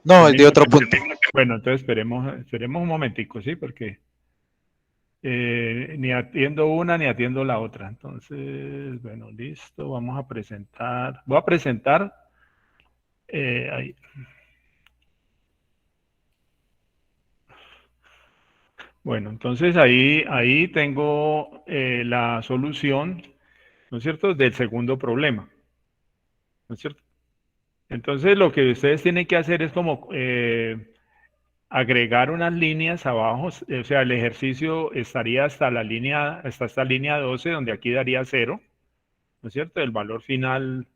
No, El es de mismo otro que... punto. Bueno, entonces esperemos un momentico, ¿sí? Porque ni atiendo una ni atiendo la otra. Entonces, bueno, listo, vamos a presentar. Voy a presentar ahí. Bueno, entonces ahí tengo la solución, ¿no es cierto?, del segundo problema, ¿no es cierto? Entonces lo que ustedes tienen que hacer es como agregar unas líneas abajo, o sea, el ejercicio estaría hasta la línea, hasta esta línea 12, donde aquí daría 0, ¿no es cierto? El valor final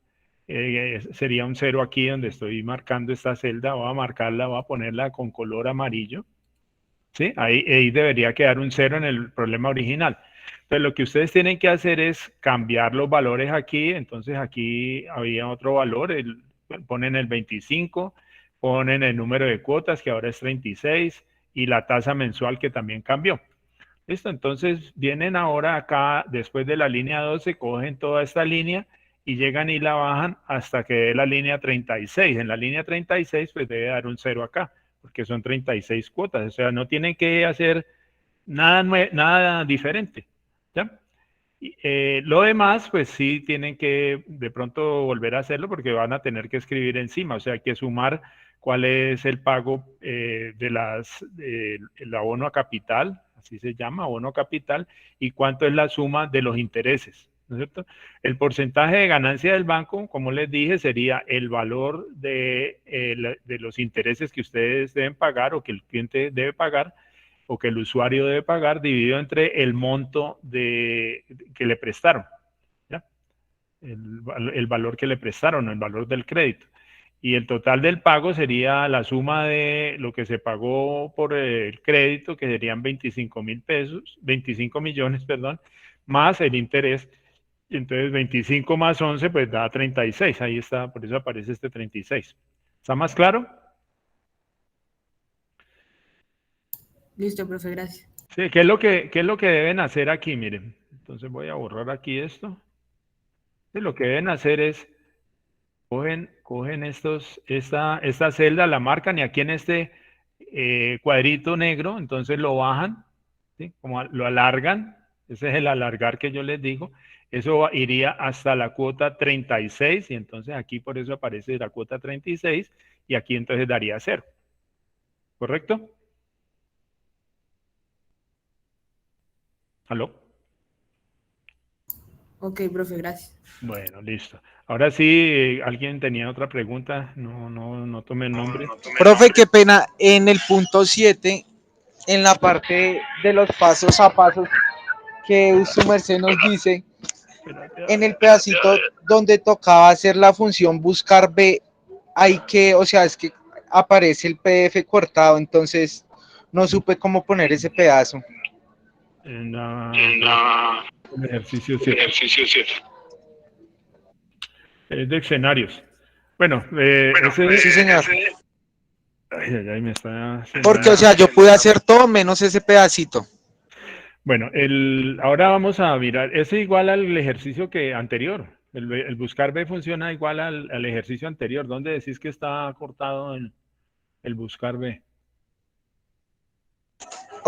sería un 0 aquí donde estoy marcando esta celda, voy a marcarla, voy a ponerla con color amarillo, ¿sí? Ahí debería quedar un 0 en el problema original. Entonces lo que ustedes tienen que hacer es cambiar los valores aquí, entonces aquí había otro valor, ponen el 25, ponen el número de cuotas que ahora es 36 y la tasa mensual que también cambió. Listo, entonces vienen ahora acá, después de la línea 12, cogen toda esta línea y llegan y la bajan hasta que dé la línea 36. En la línea 36 pues debe dar un 0 acá, porque son 36 cuotas, o sea, no tienen que hacer nada diferente, ¿ya? Lo demás, pues sí tienen que de pronto volver a hacerlo porque van a tener que escribir encima, o sea, hay que sumar cuál es el pago el abono a capital, así se llama, abono a capital, y cuánto es la suma de los intereses, ¿no es cierto? El porcentaje de ganancia del banco, como les dije, sería el valor de los intereses que ustedes deben pagar o que el cliente debe pagar o que el usuario debe pagar dividido entre el monto que le prestaron, ¿ya? El valor que le prestaron, el valor del crédito. Y el total del pago sería la suma de lo que se pagó por el crédito, que serían 25,000 pesos, 25 millones, perdón, más el interés. Entonces 25 más 11 pues da 36. Ahí está, por eso aparece este 36. ¿Está más claro? Listo, profe, gracias. Sí, qué es lo que deben hacer aquí? Miren, entonces voy a borrar aquí esto. Sí, lo que deben hacer es, cogen esta celda, la marcan y aquí en este cuadrito negro, entonces lo bajan, ¿sí? Como lo alargan, ese es el alargar que yo les digo, eso iría hasta la cuota 36 y entonces aquí por eso aparece la cuota 36 y aquí entonces daría 0, ¿correcto? ¿Aló? Ok, profe, gracias. Bueno, listo. Ahora sí, ¿alguien tenía otra pregunta? No tomé el nombre. Profe, qué pena, en el punto 7, en la parte de los pasos a pasos que su merced nos dice, Espérate, a en el ver. pedacito donde tocaba hacer la función buscar B, hay que, o sea, es que aparece el PDF cortado, entonces no supe cómo poner ese pedazo. El ejercicio 7. Es de escenarios. Bueno, Sí, señor. Ay, me está haciendo Porque, o sea, yo pude hacer todo menos ese pedacito. Bueno, ahora vamos a mirar, es igual al ejercicio que anterior. El buscar B funciona igual al ejercicio anterior. ¿Dónde decís que está cortado el buscar B?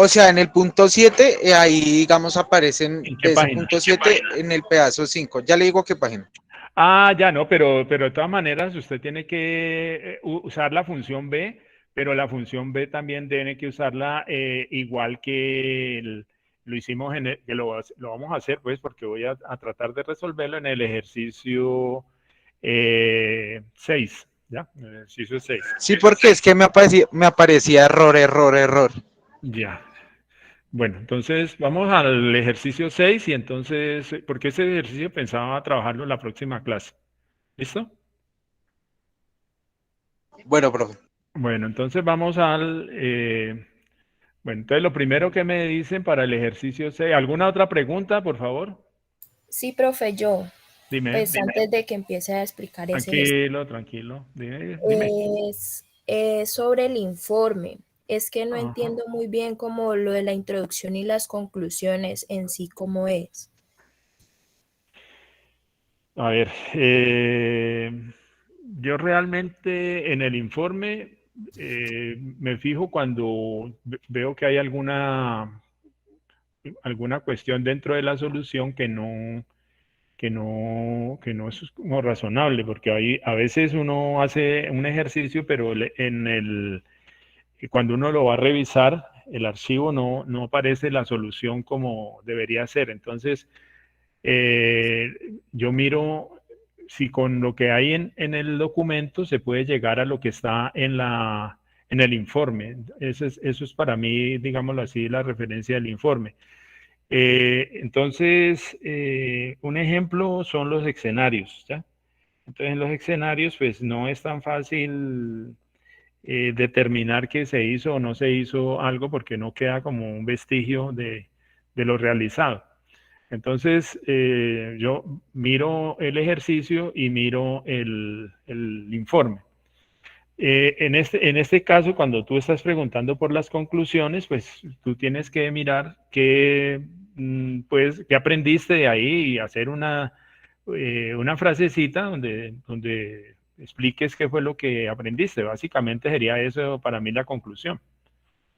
O sea, en el punto 7, ahí, digamos, aparecen ¿En qué de ese página? punto 7 en el pedazo 5. Ya le digo qué página. Ah, ya no, pero de todas maneras usted tiene que usar la función B, pero la función B también tiene que usarla igual que lo hicimos que lo vamos a hacer pues porque voy a tratar de resolverlo en el ejercicio 6, ¿ya? En el ejercicio 6. Sí, porque es que me aparecía error, error, error. Ya. Bueno, entonces vamos al ejercicio 6 y entonces, porque ese ejercicio pensaba trabajarlo en la próxima clase. ¿Listo? Bueno, profe. Bueno, entonces vamos bueno, entonces lo primero que me dicen para el ejercicio 6, ¿alguna otra pregunta, por favor? Sí, profe, yo, Dime, pues antes de que empiece a explicar ese ejercicio, tranquilo, dime. es sobre el informe. Es que no Ajá. entiendo muy bien como lo de la introducción y las conclusiones en sí, cómo es. A ver, yo realmente en el informe me fijo cuando veo que hay alguna cuestión dentro de la solución que no es como razonable, porque a veces uno hace un ejercicio, pero cuando uno lo va a revisar, el archivo no aparece la solución como debería ser. Entonces, yo miro si con lo que hay en el documento se puede llegar a lo que está en el informe. Eso es para mí, digámoslo así, la referencia del informe. Entonces, un ejemplo son los escenarios, ¿ya? Entonces, en los escenarios, pues no es tan fácil determinar que se hizo o no se hizo algo porque no queda como un vestigio de lo realizado. Entonces, yo miro el ejercicio y miro el informe. En este caso, cuando tú estás preguntando por las conclusiones, pues tú tienes que mirar qué aprendiste de ahí y hacer una frasecita donde expliques qué fue lo que aprendiste. Básicamente sería eso para mí la conclusión.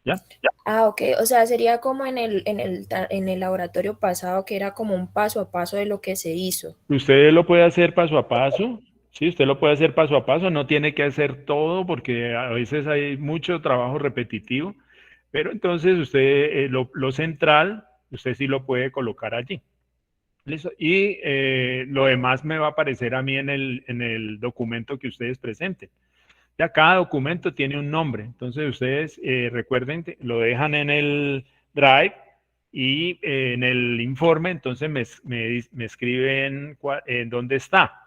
¿Ya? Ah, ok. O sea, sería como en el laboratorio pasado, que era como un paso a paso de lo que se hizo. Usted lo puede hacer paso a paso, sí, usted lo puede hacer paso a paso, no tiene que hacer todo porque a veces hay mucho trabajo repetitivo, pero entonces usted lo central, usted sí lo puede colocar allí. ¿Listo? Y lo demás me va a aparecer a mí en el documento que ustedes presenten. Ya cada documento tiene un nombre, entonces ustedes recuerden, lo dejan en el Drive y en el informe, entonces me escriben en dónde está.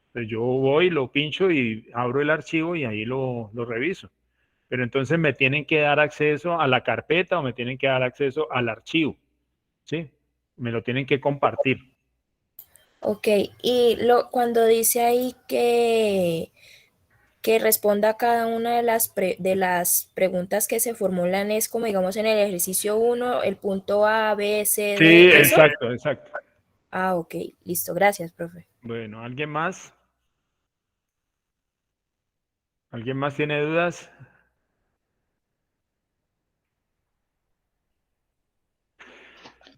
Entonces yo voy, lo pincho y abro el archivo y ahí lo reviso. Pero entonces me tienen que dar acceso a la carpeta o me tienen que dar acceso al archivo, ¿sí? Me lo tienen que compartir. Ok, y cuando dice ahí que responda a cada una de las preguntas que se formulan, es como digamos en el ejercicio 1, el punto A, B, C, Sí, D, ¿eso? exacto, exacto. Ah, ok, listo, gracias, profe. Bueno, ¿alguien más? ¿Alguien más tiene dudas?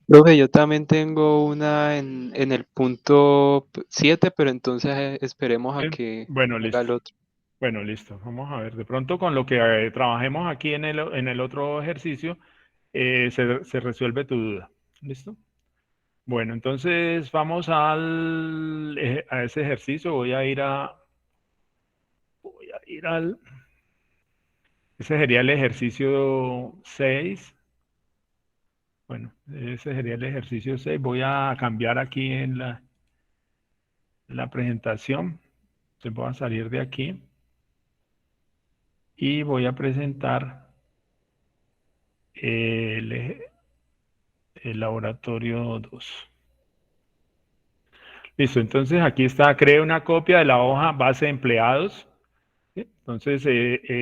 Profe, yo también tengo una en el punto 7, pero entonces esperemos a que Bueno, haga listo. el otro. Bueno, listo. Vamos a ver. De pronto con lo que trabajemos aquí en el otro ejercicio, se resuelve tu duda. ¿Listo? Bueno, entonces vamos a ese ejercicio. Ese sería el ejercicio 6. Bueno, ese sería el ejercicio 6. Voy a cambiar aquí en la presentación. Entonces voy a salir de aquí y voy a presentar el laboratorio 2. Listo, entonces aquí está, cree una copia de la hoja base de empleados. ¿Sí? Entonces, en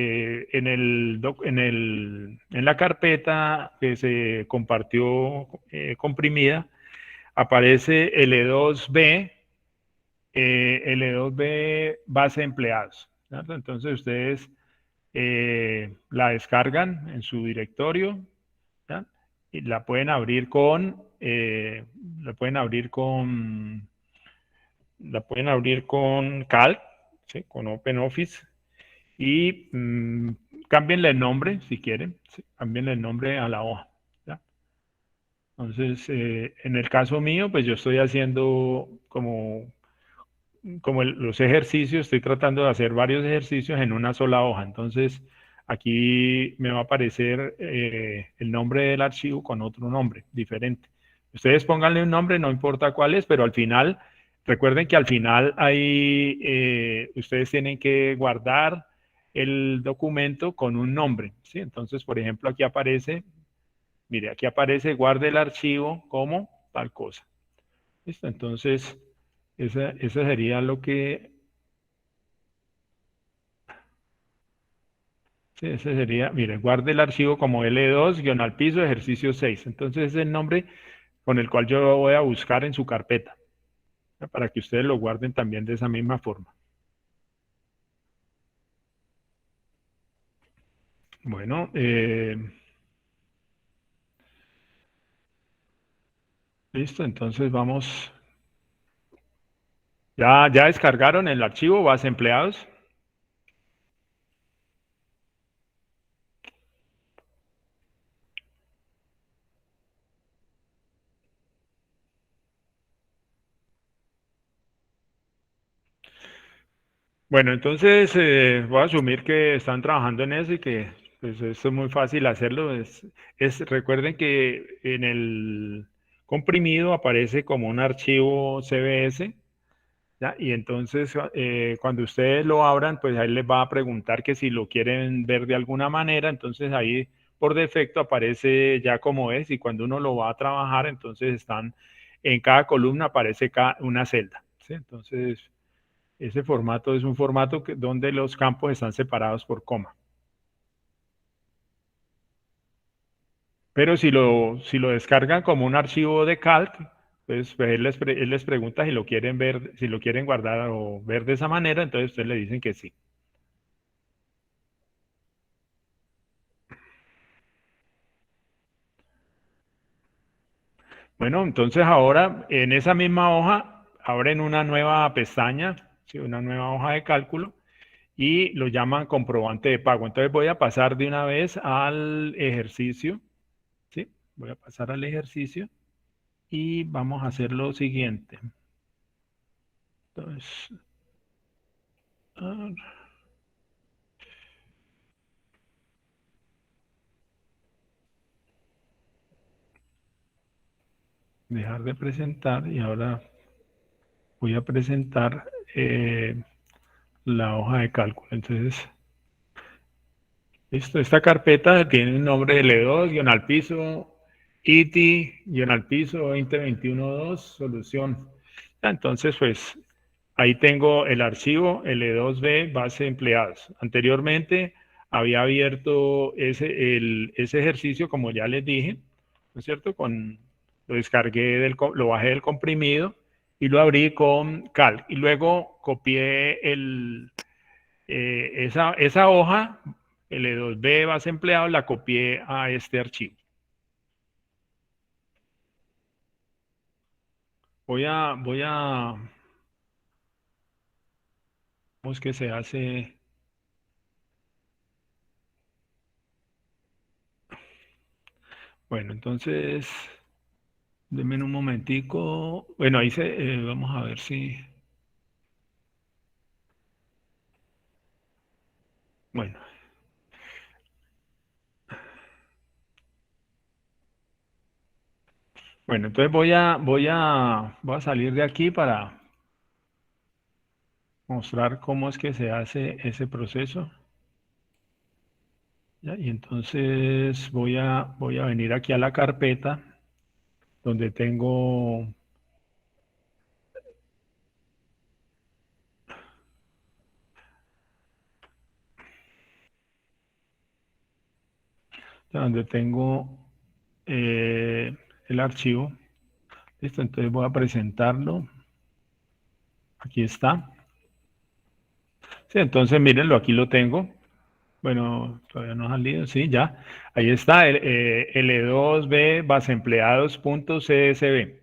la carpeta que se compartió comprimida, aparece L2B base de empleados. ¿Cierto? Entonces, ustedes la descargan en su directorio, ¿ya? Y la pueden abrir con Calc, ¿sí? Con OpenOffice y cámbienle el nombre si quieren, ¿sí? Cámbienle el nombre a la hoja, ¿ya? Entonces, en el caso mío, pues yo estoy haciendo como los ejercicios, estoy tratando de hacer varios ejercicios en una sola hoja. Entonces, aquí me va a aparecer el nombre del archivo con otro nombre diferente. Ustedes pónganle un nombre, no importa cuál es, pero al final, recuerden que al final ahí ustedes tienen que guardar el documento con un nombre, ¿sí? Entonces, por ejemplo, aquí aparece, mire, aquí aparece guarde el archivo como tal cosa. ¿Listo? Entonces, esa sería lo que... Sí, ese sería, mire, guarde el archivo como L2, guión al piso, ejercicio 6. Entonces, es el nombre con el cual yo lo voy a buscar en su carpeta, ¿ya? Para que ustedes lo guarden también de esa misma forma. Bueno, listo, entonces vamos. ¿Ya descargaron el archivo base empleados? Bueno, entonces voy a asumir que están trabajando en eso y que pues, esto es muy fácil hacerlo. Recuerden que en el comprimido aparece como un archivo CBS, ¿ya? Y entonces cuando ustedes lo abran, pues ahí les va a preguntar que si lo quieren ver de alguna manera, entonces ahí por defecto aparece ya como es y cuando uno lo va a trabajar, entonces están en cada columna aparece una celda, ¿sí? Entonces ese formato es un formato donde los campos están separados por coma. Pero si lo descargan como un archivo de calc, pues él les pregunta si lo quieren ver, si lo quieren guardar o ver de esa manera, entonces ustedes le dicen que sí. Bueno, entonces ahora en esa misma hoja abren una nueva pestaña, ¿sí? Una nueva hoja de cálculo y lo llaman comprobante de pago. Entonces voy a pasar de una vez al ejercicio, ¿sí? Voy a pasar al ejercicio y vamos a hacer lo siguiente. Entonces, dejar de presentar y ahora voy a presentar la hoja de cálculo. Entonces, listo, esta carpeta tiene el nombre de L2, guión al piso, IT, guión al piso 2021-2, solución. Entonces, pues ahí tengo el archivo L2B, base de empleados. Anteriormente había abierto ese ejercicio, como ya les dije, ¿no es cierto? Lo descargué, lo bajé del comprimido y lo abrí con Calc. Y luego copié esa hoja, L2B base empleado, la copié a este archivo. Voy a, ¿cómo es que se hace? Bueno, entonces, denme un momentico. Bueno, ahí vamos a ver si, bueno. Bueno, entonces voy a salir de aquí para mostrar cómo es que se hace ese proceso. ¿Ya? Y entonces voy a venir aquí a la carpeta donde tengo el archivo. Listo, entonces voy a presentarlo. Aquí está. Sí, entonces mírenlo, aquí lo tengo. Bueno, todavía no ha salido, sí, ya. Ahí está, L2B baseempleados.csv.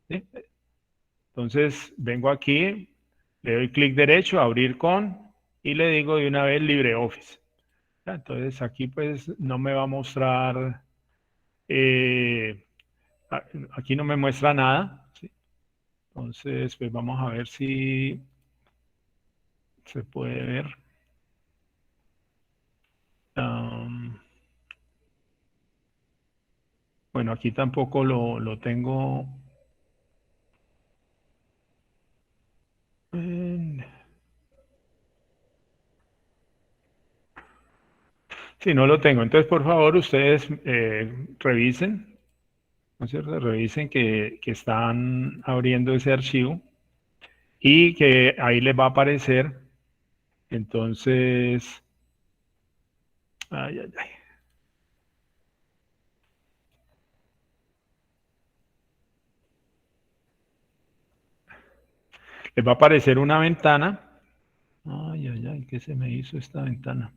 ¿Sí? Entonces vengo aquí, le doy clic derecho, abrir con, y le digo de una vez LibreOffice. ¿Ya? Entonces aquí pues no me va a mostrar, eh, aquí no me muestra nada. ¿Sí? Entonces pues vamos a ver si se puede ver. Bueno, aquí tampoco lo tengo. Sí, no lo tengo. Entonces, por favor, ustedes revisen, ¿no es cierto? Revisen que están abriendo ese archivo y que ahí les va a aparecer. Entonces, ay, ay, ay. Les va a aparecer una ventana. Ay, ay, ay, ¿qué se me hizo esta ventana?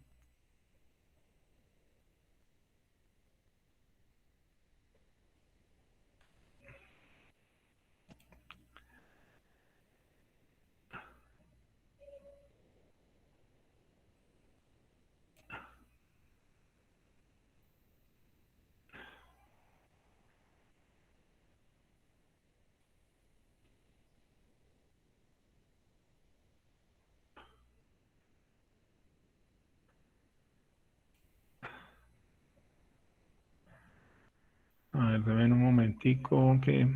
A ver, dame un momentico que...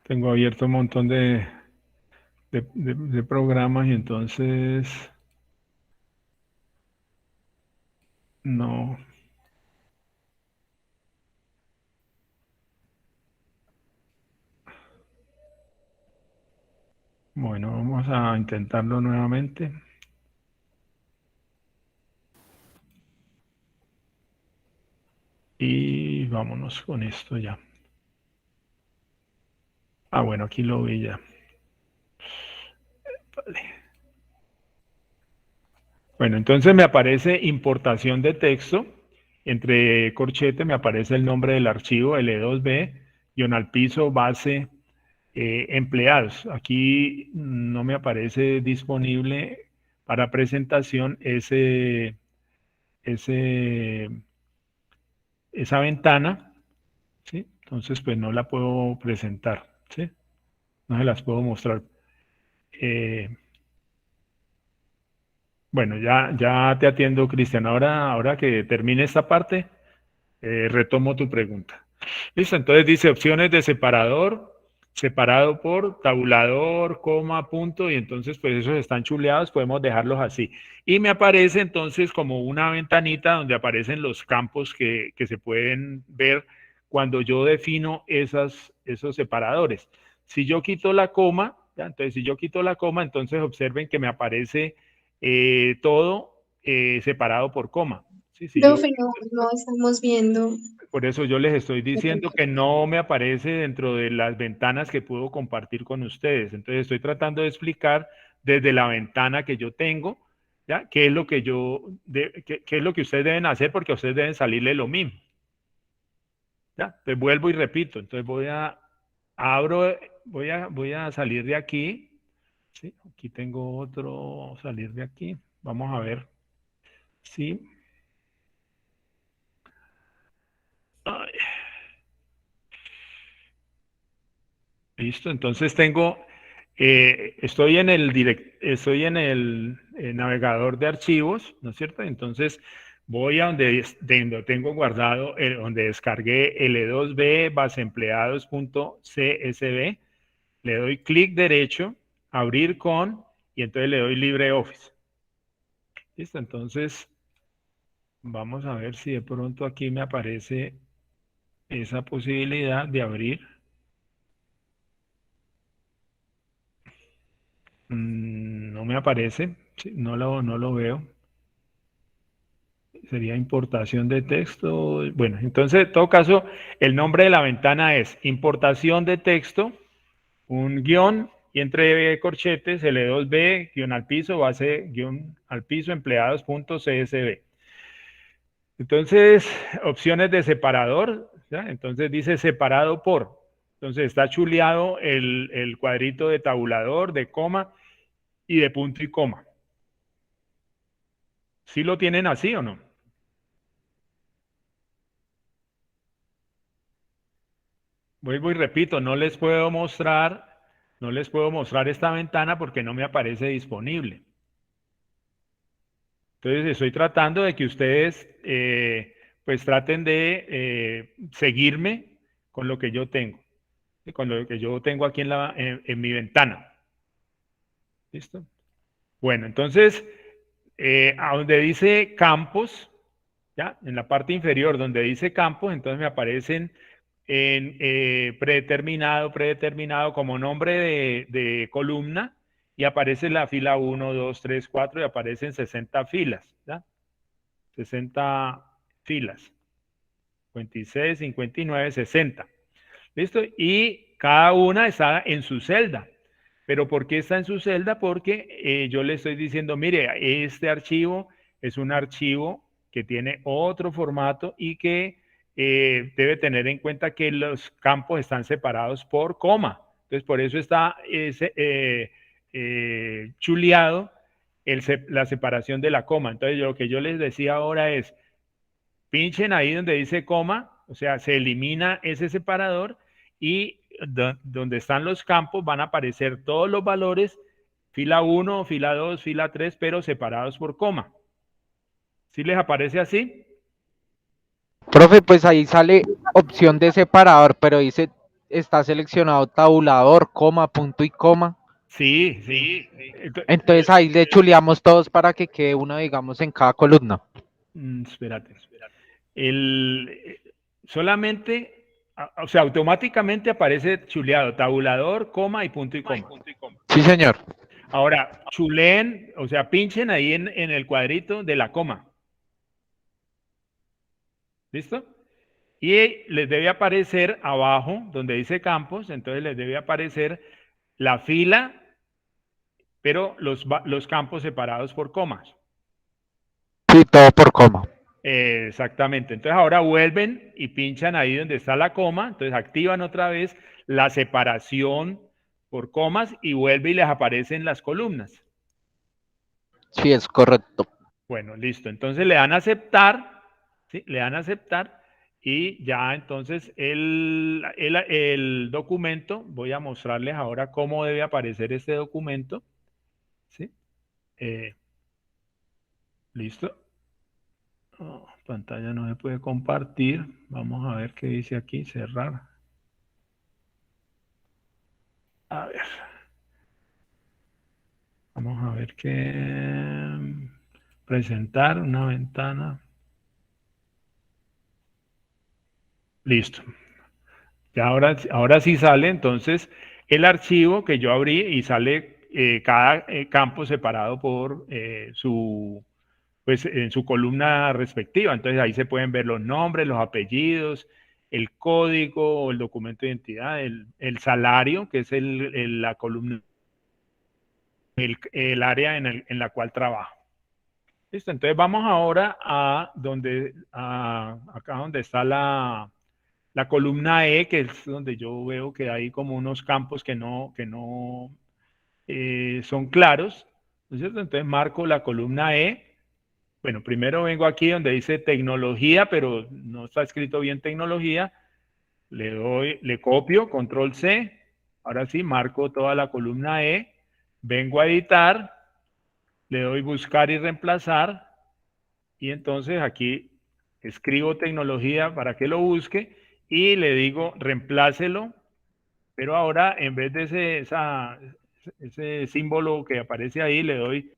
Tengo abierto un montón de programas y entonces no. Bueno, vamos a intentarlo nuevamente. Y vámonos con esto ya. Ah, bueno, aquí lo vi ya. Vale. Bueno, entonces me aparece importación de texto. Entre corchete me aparece el nombre del archivo L2B, guión al piso, base, empleados. Aquí no me aparece disponible para presentación esa ventana, ¿sí? Entonces, pues no la puedo presentar, ¿sí? No se las puedo mostrar. Bueno, ya te atiendo, Cristian. Ahora que termine esta parte, retomo tu pregunta. Listo, entonces dice opciones de separador, separado por tabulador, coma, punto, y entonces pues esos están chuleados, podemos dejarlos así. Y me aparece entonces como una ventanita donde aparecen los campos que se pueden ver cuando yo defino esos separadores. Si yo quito la coma, ¿ya? Entonces si yo quito la coma, entonces observen que me aparece todo separado por coma. ¿Sí? Si yo, Profe, no estamos viendo. por eso yo les estoy diciendo que no me aparece dentro de las ventanas que puedo compartir con ustedes. Entonces estoy tratando de explicar desde la ventana que yo tengo, ¿ya? ¿Qué es lo que qué es lo que ustedes deben hacer? Porque a ustedes deben salirle lo mismo. ¿Ya? Entonces vuelvo y repito. Entonces voy a salir de aquí. ¿Sí? Aquí tengo otro, salir de aquí. Vamos a ver. Sí. Ay. Listo, entonces estoy en el navegador de archivos, ¿no es cierto? Entonces voy a donde tengo guardado, donde descargué L2B baseempleados.csv, le doy clic derecho, abrir con, y entonces le doy LibreOffice. Listo, entonces vamos a ver si de pronto aquí me aparece esa posibilidad de abrir. No me aparece, sí, no lo veo. Sería importación de texto. Bueno, entonces, en todo caso, el nombre de la ventana es importación de texto, un guión, y entre corchetes, L2B, guión al piso, base, guión al piso, empleados.csv. Entonces, opciones de separador, ¿ya? Entonces dice separado por. Entonces está chuleado el cuadrito de tabulador, de coma y de punto y coma. ¿Sí lo tienen así o no? Vuelvo y repito, no les puedo mostrar esta ventana porque no me aparece disponible. Entonces estoy tratando de que ustedes pues traten de seguirme con lo que yo tengo, con lo que yo tengo aquí en mi ventana. ¿Listo? Bueno, entonces a donde dice campos, ¿ya? En la parte inferior donde dice campos, entonces me aparecen en predeterminado como nombre de columna, y aparece la fila 1, 2, 3, 4 y aparecen 60 filas, ¿ya? 60 filas, 56, 59, 60. ¿Listo? Y cada una está en su celda. ¿Pero por qué está en su celda? Porque yo le estoy diciendo, mire, este archivo es un archivo que tiene otro formato y que debe tener en cuenta que los campos están separados por coma. Entonces, por eso está chuleado la separación de la coma. Entonces, lo que yo les decía ahora es, pinchen ahí donde dice coma, o sea, se elimina ese separador y donde están los campos van a aparecer todos los valores, fila 1, fila 2, fila 3, pero separados por coma. ¿Sí les aparece así? Profe, pues ahí sale opción de separador, pero dice, está seleccionado tabulador, coma, punto y coma. Sí, sí. Entonces ahí le chuleamos todos para que quede uno, digamos, en cada columna. Espérate. Solamente, o sea, automáticamente aparece chuleado, tabulador, coma y punto y coma. Sí, señor. Ahora, chuleen, o sea, pinchen ahí en el cuadrito de la coma. ¿Listo? Y les debe aparecer abajo, donde dice campos, entonces les debe aparecer la fila, pero los campos separados por comas. Sí, todo por coma. Exactamente. Entonces ahora vuelven y pinchan ahí donde está la coma, entonces activan otra vez la separación por comas y vuelve y les aparecen las columnas. Sí, es correcto. Bueno, listo. Entonces le dan a aceptar, ¿sí? Le dan a aceptar y ya entonces el documento, voy a mostrarles ahora cómo debe aparecer este documento. ¿Sí? Listo. Oh, pantalla no se puede compartir. Vamos a ver qué dice aquí. Cerrar. A ver. Vamos a ver qué. Presentar una ventana. Listo. Ya ahora sí sale entonces el archivo que yo abrí y sale cada campo separado por pues en su columna respectiva. Entonces ahí se pueden ver los nombres, los apellidos, el código o el documento de identidad, el salario, que es la columna, el área en la cual trabajo. Listo, entonces vamos ahora a acá donde está la columna E, que es donde yo veo que hay como unos campos que no son claros, ¿no es cierto? Entonces marco la columna E. Bueno, primero vengo aquí donde dice tecnología, pero no está escrito bien tecnología. Le copio, control C. Ahora sí, marco toda la columna E. Vengo a editar. Le doy buscar y reemplazar. Y entonces aquí escribo tecnología para que lo busque. Y le digo reemplácelo. Pero ahora en vez de ese símbolo que aparece ahí, le doy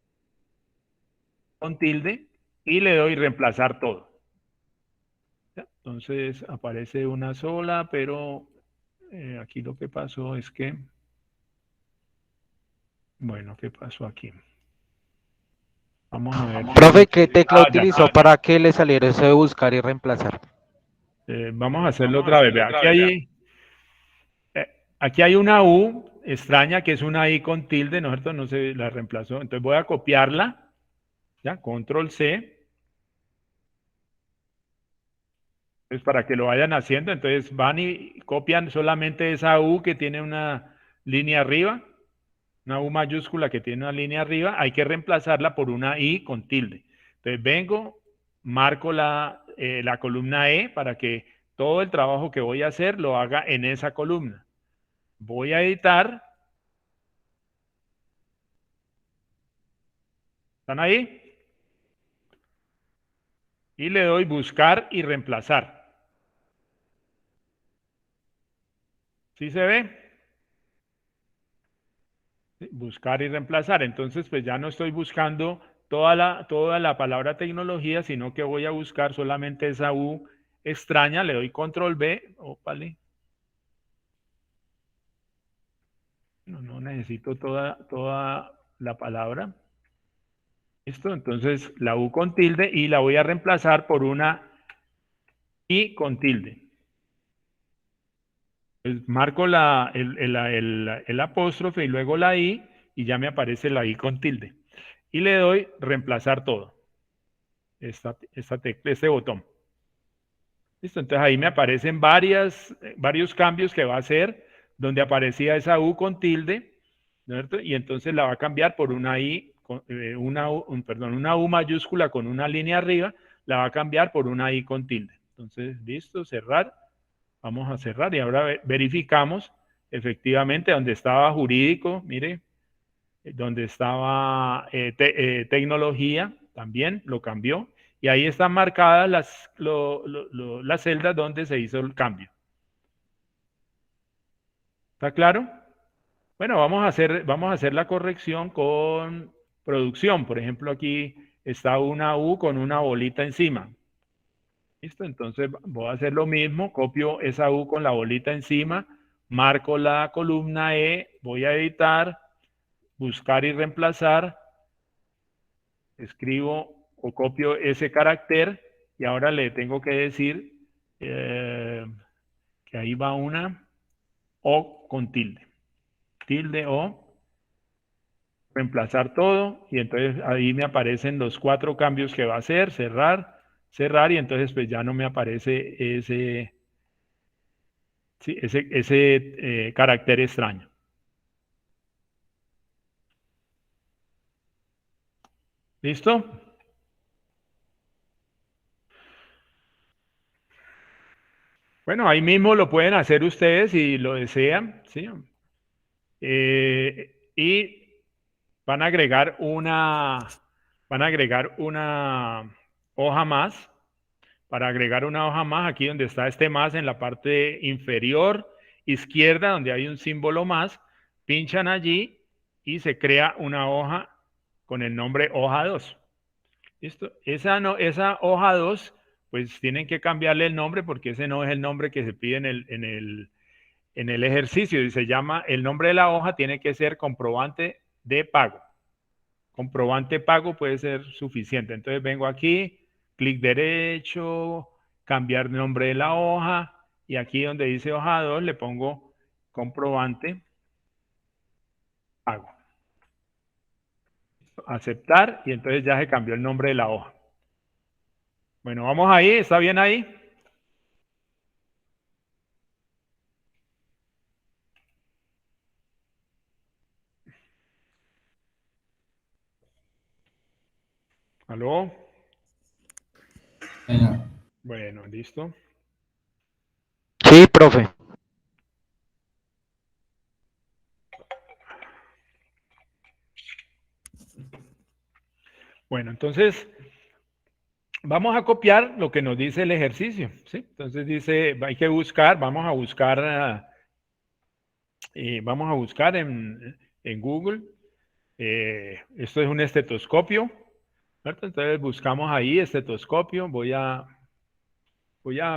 con tilde. Y le doy reemplazar todo. Entonces aparece una sola, pero aquí lo que pasó es que, bueno, ¿qué pasó aquí? Vamos a ver. Profe, ¿qué tecla utilizó para que le saliera eso de buscar y reemplazar? Vamos a hacerlo otra vez. Vea, aquí hay una U extraña que es una I con tilde, ¿no es cierto? No se la reemplazó. Entonces voy a copiarla, ya, control C. Entonces, para que lo vayan haciendo, entonces van y copian solamente esa U que tiene una línea arriba, una U mayúscula que tiene una línea arriba, hay que reemplazarla por una I con tilde. Entonces vengo, marco la columna E para que todo el trabajo que voy a hacer lo haga en esa columna. Voy a editar. ¿Están ahí? Y le doy buscar y reemplazar. ¿Sí se ve? Buscar y reemplazar. Entonces, pues ya no estoy buscando toda la palabra tecnología, sino que voy a buscar solamente esa U extraña. Le doy control B. Ópale. No necesito toda la palabra. ¿Listo? Entonces, la U con tilde y la voy a reemplazar por una I con tilde. Marco el apóstrofe y luego la I y ya me aparece la I con tilde. Y le doy reemplazar todo. este botón. ¿Listo? Entonces ahí me aparecen varios cambios que va a hacer, donde aparecía esa U con tilde, ¿cierto? Y entonces la va a cambiar por una I, una U mayúscula con una línea arriba, la va a cambiar por una I con tilde. Entonces, listo, cerrar. Vamos a cerrar y ahora verificamos efectivamente donde estaba jurídico, mire, donde estaba tecnología, también lo cambió. Y ahí están marcadas las celdas donde se hizo el cambio. ¿Está claro? Bueno, vamos a hacer la corrección con producción. Por ejemplo, aquí está una U con una bolita encima. ¿Listo? Entonces voy a hacer lo mismo. Copio esa U con la bolita encima. Marco la columna E. Voy a editar. Buscar y reemplazar. Escribo o copio ese carácter y ahora le tengo que decir que ahí va una O con tilde. Tilde O. Reemplazar todo y entonces ahí me aparecen los 4 cambios que va a hacer. Cerrar, cerrar y entonces pues ya no me aparece ese carácter extraño. ¿Listo? Bueno, ahí mismo lo pueden hacer ustedes si lo desean, ¿sí? Y van a agregar una hoja más. Para agregar una hoja más, aquí donde está este más en la parte inferior izquierda, donde hay un símbolo más, pinchan allí y se crea una hoja con el nombre hoja 2. ¿Listo? Esa hoja 2, pues tienen que cambiarle el nombre porque ese no es el nombre que se pide en el ejercicio. Y se llama, el nombre de la hoja tiene que ser comprobante de pago. Comprobante pago puede ser suficiente. Entonces vengo aquí, clic derecho, cambiar nombre de la hoja y aquí donde dice hoja 2 le pongo comprobante pago. Aceptar y entonces ya se cambió el nombre de la hoja. Bueno, vamos ahí, ¿está bien ahí? ¿Aló? Bueno, listo. Sí, profe. Bueno, entonces vamos a copiar lo que nos dice el ejercicio, ¿sí? Entonces dice, hay que buscar, vamos a buscar en Google. Esto es un estetoscopio, ¿cierto? Entonces buscamos ahí estetoscopio. Voy a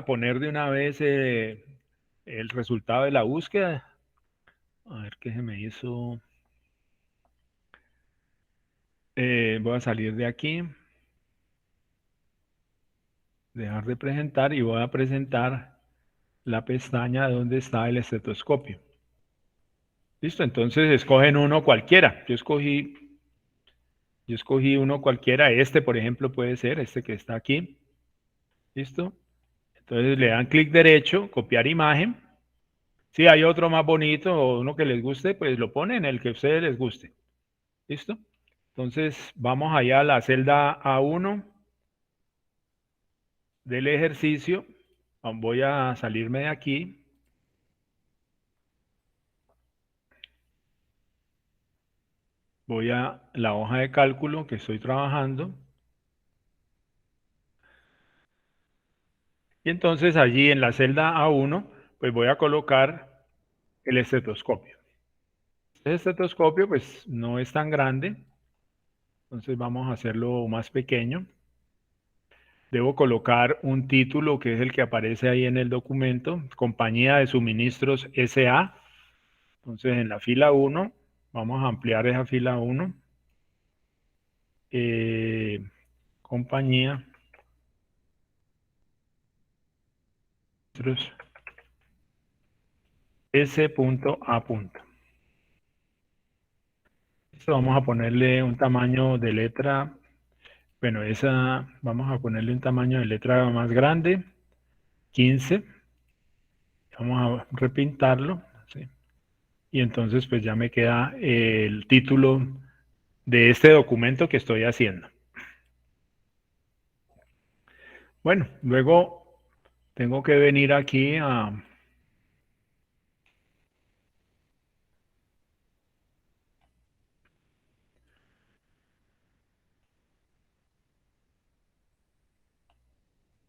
poner de una vez el resultado de la búsqueda. A ver qué se me hizo. Voy a salir de aquí. Dejar de presentar y voy a presentar la pestaña donde está el estetoscopio. Listo, entonces escogen uno cualquiera. Yo escogí uno cualquiera. Este, por ejemplo, puede ser este que está aquí. Listo. Entonces le dan clic derecho, copiar imagen. Si hay otro más bonito o uno que les guste, pues lo ponen, el que a ustedes les guste. ¿Listo? Entonces vamos allá a la celda A1 del ejercicio. Voy a salirme de aquí. Voy a la hoja de cálculo que estoy trabajando. Y entonces allí en la celda A1, pues voy a colocar el estetoscopio. Este estetoscopio pues no es tan grande. Entonces vamos a hacerlo más pequeño. Debo colocar un título que es el que aparece ahí en el documento, Compañía de Suministros S.A. Entonces en la fila 1, vamos a ampliar esa fila 1. Compañía S.A. Esto vamos a ponerle un tamaño de letra Bueno, esa vamos a ponerle un tamaño de letra más grande, 15. Vamos a repintarlo, ¿sí? Y entonces pues ya me queda el título de este documento que estoy haciendo. Bueno, luego tengo que venir aquí a...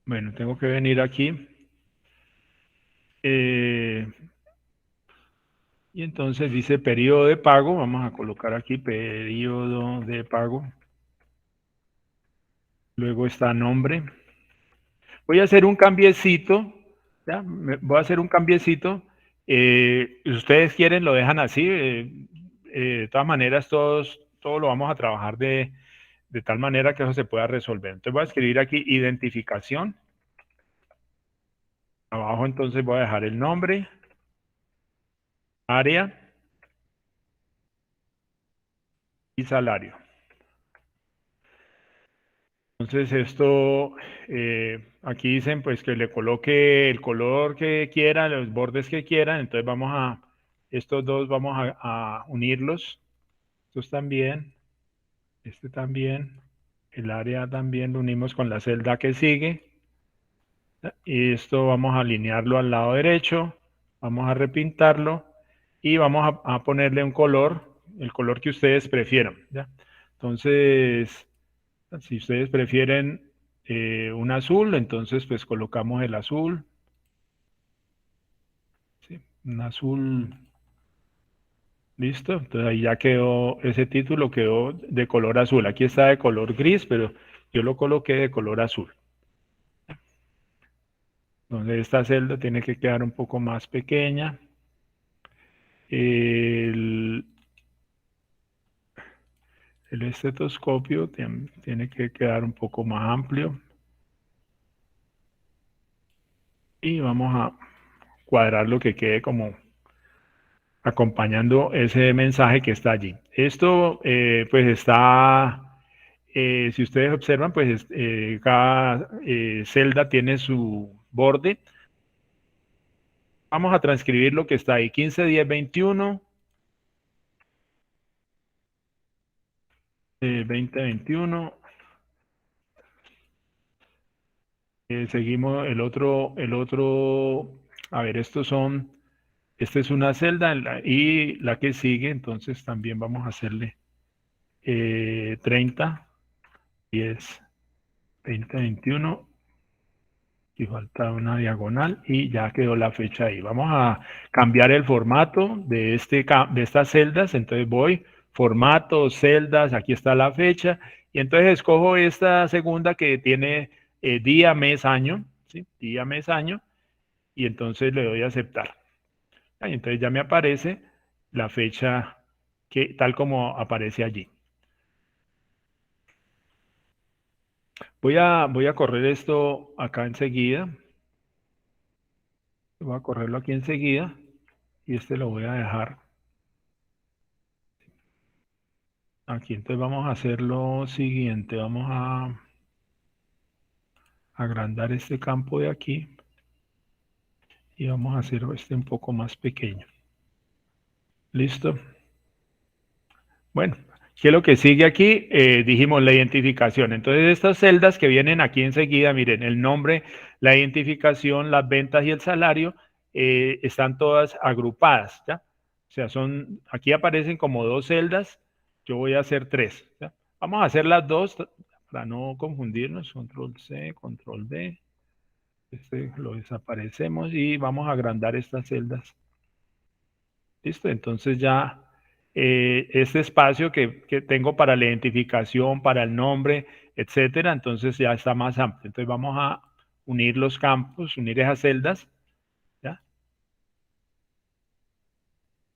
Bueno, tengo que venir aquí. Y entonces dice periodo de pago. Vamos a colocar aquí periodo de pago. Luego está nombre. Voy a hacer un cambiecito. ¿Ya? Voy a hacer un cambiecito. Si ustedes quieren, lo dejan así. De todas maneras, todo lo vamos a trabajar de tal manera que eso se pueda resolver. Entonces voy a escribir aquí identificación. Abajo entonces voy a dejar el nombre, área y salario. Entonces esto, aquí dicen pues que le coloque el color que quiera, los bordes que quieran. Entonces estos dos vamos a unirlos. Estos también, este también, el área también lo unimos con la celda que sigue. Y esto vamos a alinearlo al lado derecho, vamos a repintarlo y vamos a ponerle un color, el color que ustedes prefieran, ¿ya? Entonces, si ustedes prefieren un azul, entonces pues colocamos el azul, ¿sí? Un azul, listo. Entonces ahí ya quedó, ese título quedó de color azul. Aquí está de color gris, pero yo lo coloqué de color azul. Entonces esta celda tiene que quedar un poco más pequeña. El estetoscopio tiene que quedar un poco más amplio. Y vamos a cuadrar lo que quede como acompañando ese mensaje que está allí. Esto pues está, si ustedes observan, pues cada celda tiene su borde. Vamos a transcribir lo que está ahí, 15, 10, 21, 20, 21. Seguimos el otro, a ver, esta es una celda y la que sigue, entonces también vamos a hacerle 30, 10, 20, 21, y falta una diagonal y ya quedó la fecha ahí. Vamos a cambiar el formato de estas celdas, entonces voy, formato, celdas, aquí está la fecha, y entonces escojo esta segunda que tiene día, mes, año, ¿sí? Día, mes, año, y entonces le doy a aceptar. Y entonces ya me aparece la fecha tal como aparece allí. Voy a correr esto acá enseguida. Voy a correrlo aquí enseguida y este lo voy a dejar aquí. Entonces vamos a hacer lo siguiente. Vamos a agrandar este campo de aquí y vamos a hacer este un poco más pequeño. ¿Listo? Bueno, ¿qué es lo que sigue aquí? Dijimos la identificación. Entonces estas celdas que vienen aquí enseguida, miren, el nombre, la identificación, las ventas y el salario están todas agrupadas, ¿ya? O sea, aquí aparecen como dos celdas, yo voy a hacer tres, ¿ya? Vamos a hacer las dos para no confundirnos, control C, control V, este lo desaparecemos y vamos a agrandar estas celdas. ¿Listo? Entonces ya este espacio que tengo para la identificación, para el nombre, etcétera, entonces ya está más amplio. Entonces vamos a unir los campos, unir esas celdas, ¿ya?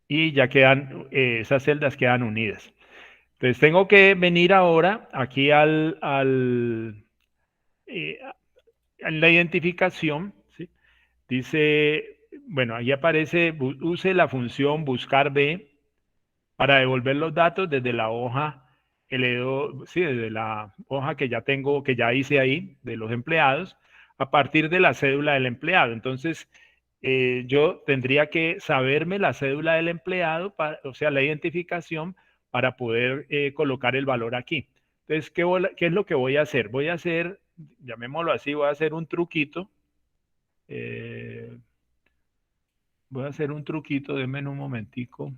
Y ya quedan, esas celdas quedan unidas. Entonces tengo que venir ahora aquí a la identificación, ¿sí? Dice, bueno, ahí aparece, use la función buscar B para devolver los datos desde la hoja sí, desde la hoja que ya tengo, que ya hice ahí, de los empleados, a partir de la cédula del empleado. Entonces, yo tendría que saberme la cédula del empleado, o sea, la identificación, para poder colocar el valor aquí. Entonces, ¿qué es lo que voy a hacer? Voy a hacer, llamémoslo así, voy a hacer un truquito. Voy a hacer un truquito, denme un momentico.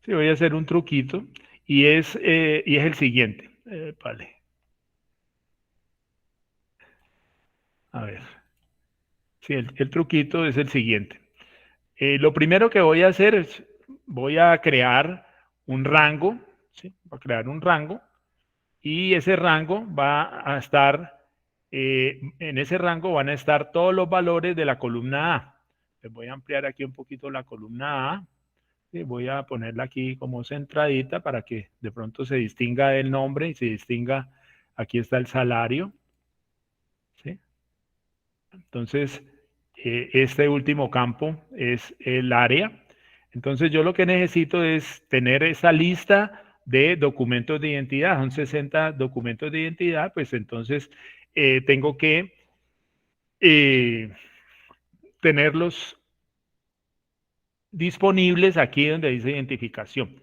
Sí, voy a hacer un truquito y es el siguiente. Vale. A ver. Sí, el truquito es el siguiente. Lo primero que voy a hacer es, voy a crear un rango, ¿sí? Voy a crear un rango y ese rango va a estar, en ese rango van a estar todos los valores de la columna A. Les voy a ampliar aquí un poquito la columna A. Sí, voy a ponerla aquí como centradita para que de pronto se distinga el nombre y se distinga, aquí está el salario. ¿Sí? Entonces, este último campo es el área. Entonces, yo lo que necesito es tener esa lista de documentos de identidad. Son 60 documentos de identidad, pues entonces tengo que tenerlos disponibles aquí donde dice identificación.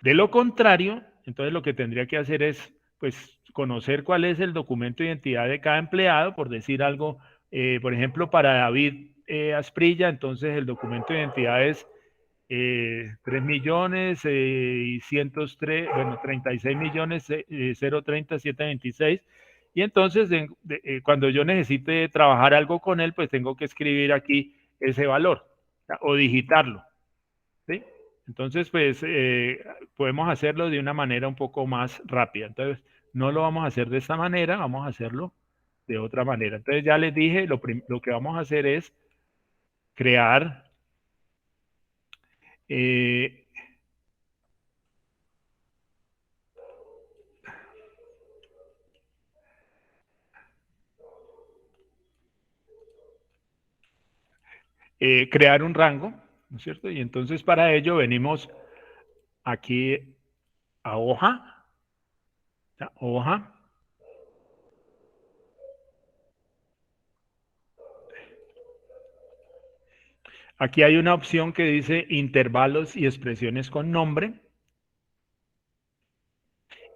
De lo contrario, entonces lo que tendría que hacer es, pues, conocer cuál es el documento de identidad de cada empleado, por decir algo, por ejemplo, para David Asprilla, entonces el documento de identidad es 3.603.030.726, y entonces cuando yo necesite trabajar algo con él, pues tengo que escribir aquí ese valor, o digitarlo, ¿sí? Entonces, pues podemos hacerlo de una manera un poco más rápida. Entonces, no lo vamos a hacer de esta manera, vamos a hacerlo de otra manera. Entonces, ya les dije, lo que vamos a hacer es crear crear un rango, ¿no es cierto? Y entonces para ello venimos aquí a hoja, ¿ya? Hoja. Aquí hay una opción que dice intervalos y expresiones con nombre.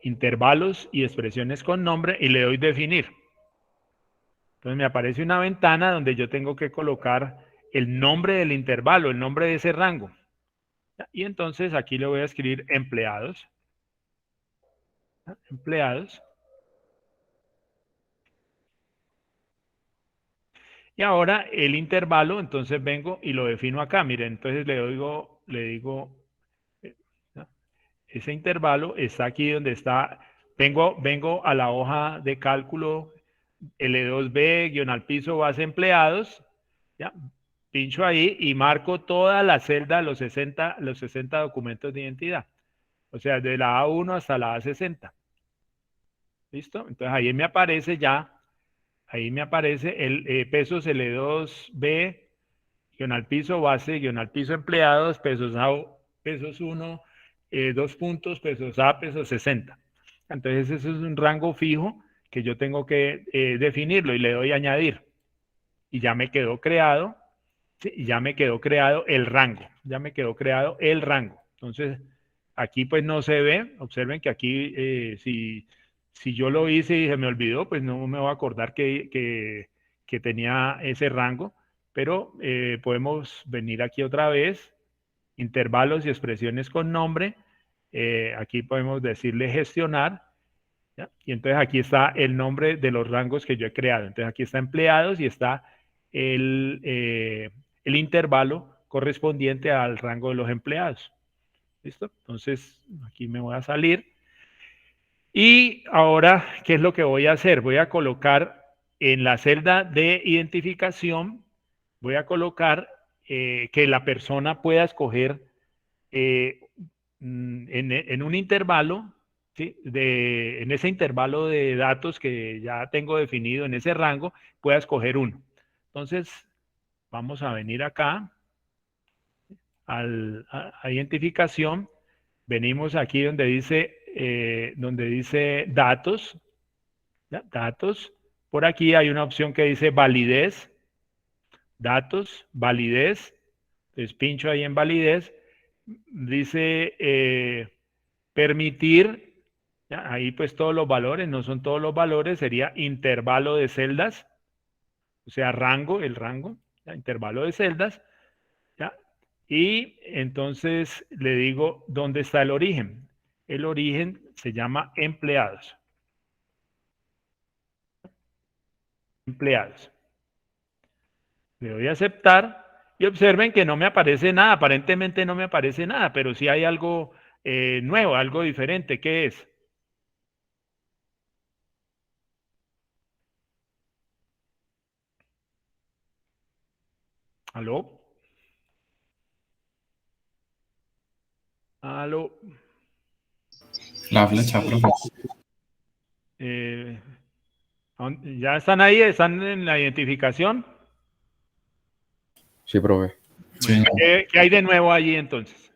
Intervalos y expresiones con nombre y le doy definir. Entonces me aparece una ventana donde yo tengo que colocar el nombre del intervalo, el nombre de ese rango. Y entonces aquí le voy a escribir empleados. Empleados. Y ahora el intervalo, entonces vengo y lo defino acá. Miren, entonces le digo, ese intervalo está aquí donde está. Vengo a la hoja de cálculo L2B, guión al piso, base empleados. ¿Ya? Pincho ahí y marco toda la celda, los 60 documentos de identidad. O sea, de la A1 hasta la A60. ¿Listo? Entonces ahí me aparece ya, ahí me aparece el pesos L2B, guión al piso, base, guión al piso empleados, pesos A, pesos 1, 2 puntos, pesos A, pesos 60. Entonces ese es un rango fijo que yo tengo que definirlo y le doy a añadir. Y ya me quedó creado. Sí, ya me quedó creado el rango, ya me quedó creado el rango. Entonces, aquí pues no se ve, observen que aquí si yo lo hice y se me olvidó, pues no me voy a acordar que tenía ese rango, pero podemos venir aquí otra vez, intervalos y expresiones con nombre, aquí podemos decirle gestionar, ¿ya? Y entonces aquí está el nombre de los rangos que yo he creado. Entonces aquí está empleados y está el intervalo correspondiente al rango de los empleados. ¿Listo? Entonces, aquí me voy a salir. Y ahora, ¿qué es lo que voy a hacer? Voy a colocar en la celda de identificación, voy a colocar que la persona pueda escoger en un intervalo ¿sí? En ese intervalo de datos que ya tengo definido en ese rango, pueda escoger uno. Entonces, vamos a venir acá a identificación. Venimos aquí donde dice datos. ¿Ya? Datos. Por aquí hay una opción que dice validez. Datos, validez. Entonces pincho ahí en validez. Dice permitir. ¿Ya? Ahí pues todos los valores, no son todos los valores, sería intervalo de celdas. O sea, rango, el rango. ¿Ya? Intervalo de celdas. ¿Ya? Y entonces le digo dónde está el origen. El origen se llama empleados. Empleados. Le doy a aceptar y observen que no me aparece nada. Aparentemente no me aparece nada, pero sí hay algo nuevo, algo diferente. ¿Qué es? ¿Aló? ¿Aló? La flecha, profe. ¿Ya están ahí? ¿Están en la identificación? Sí, profe. Bueno, Sí. ¿qué hay de nuevo allí entonces?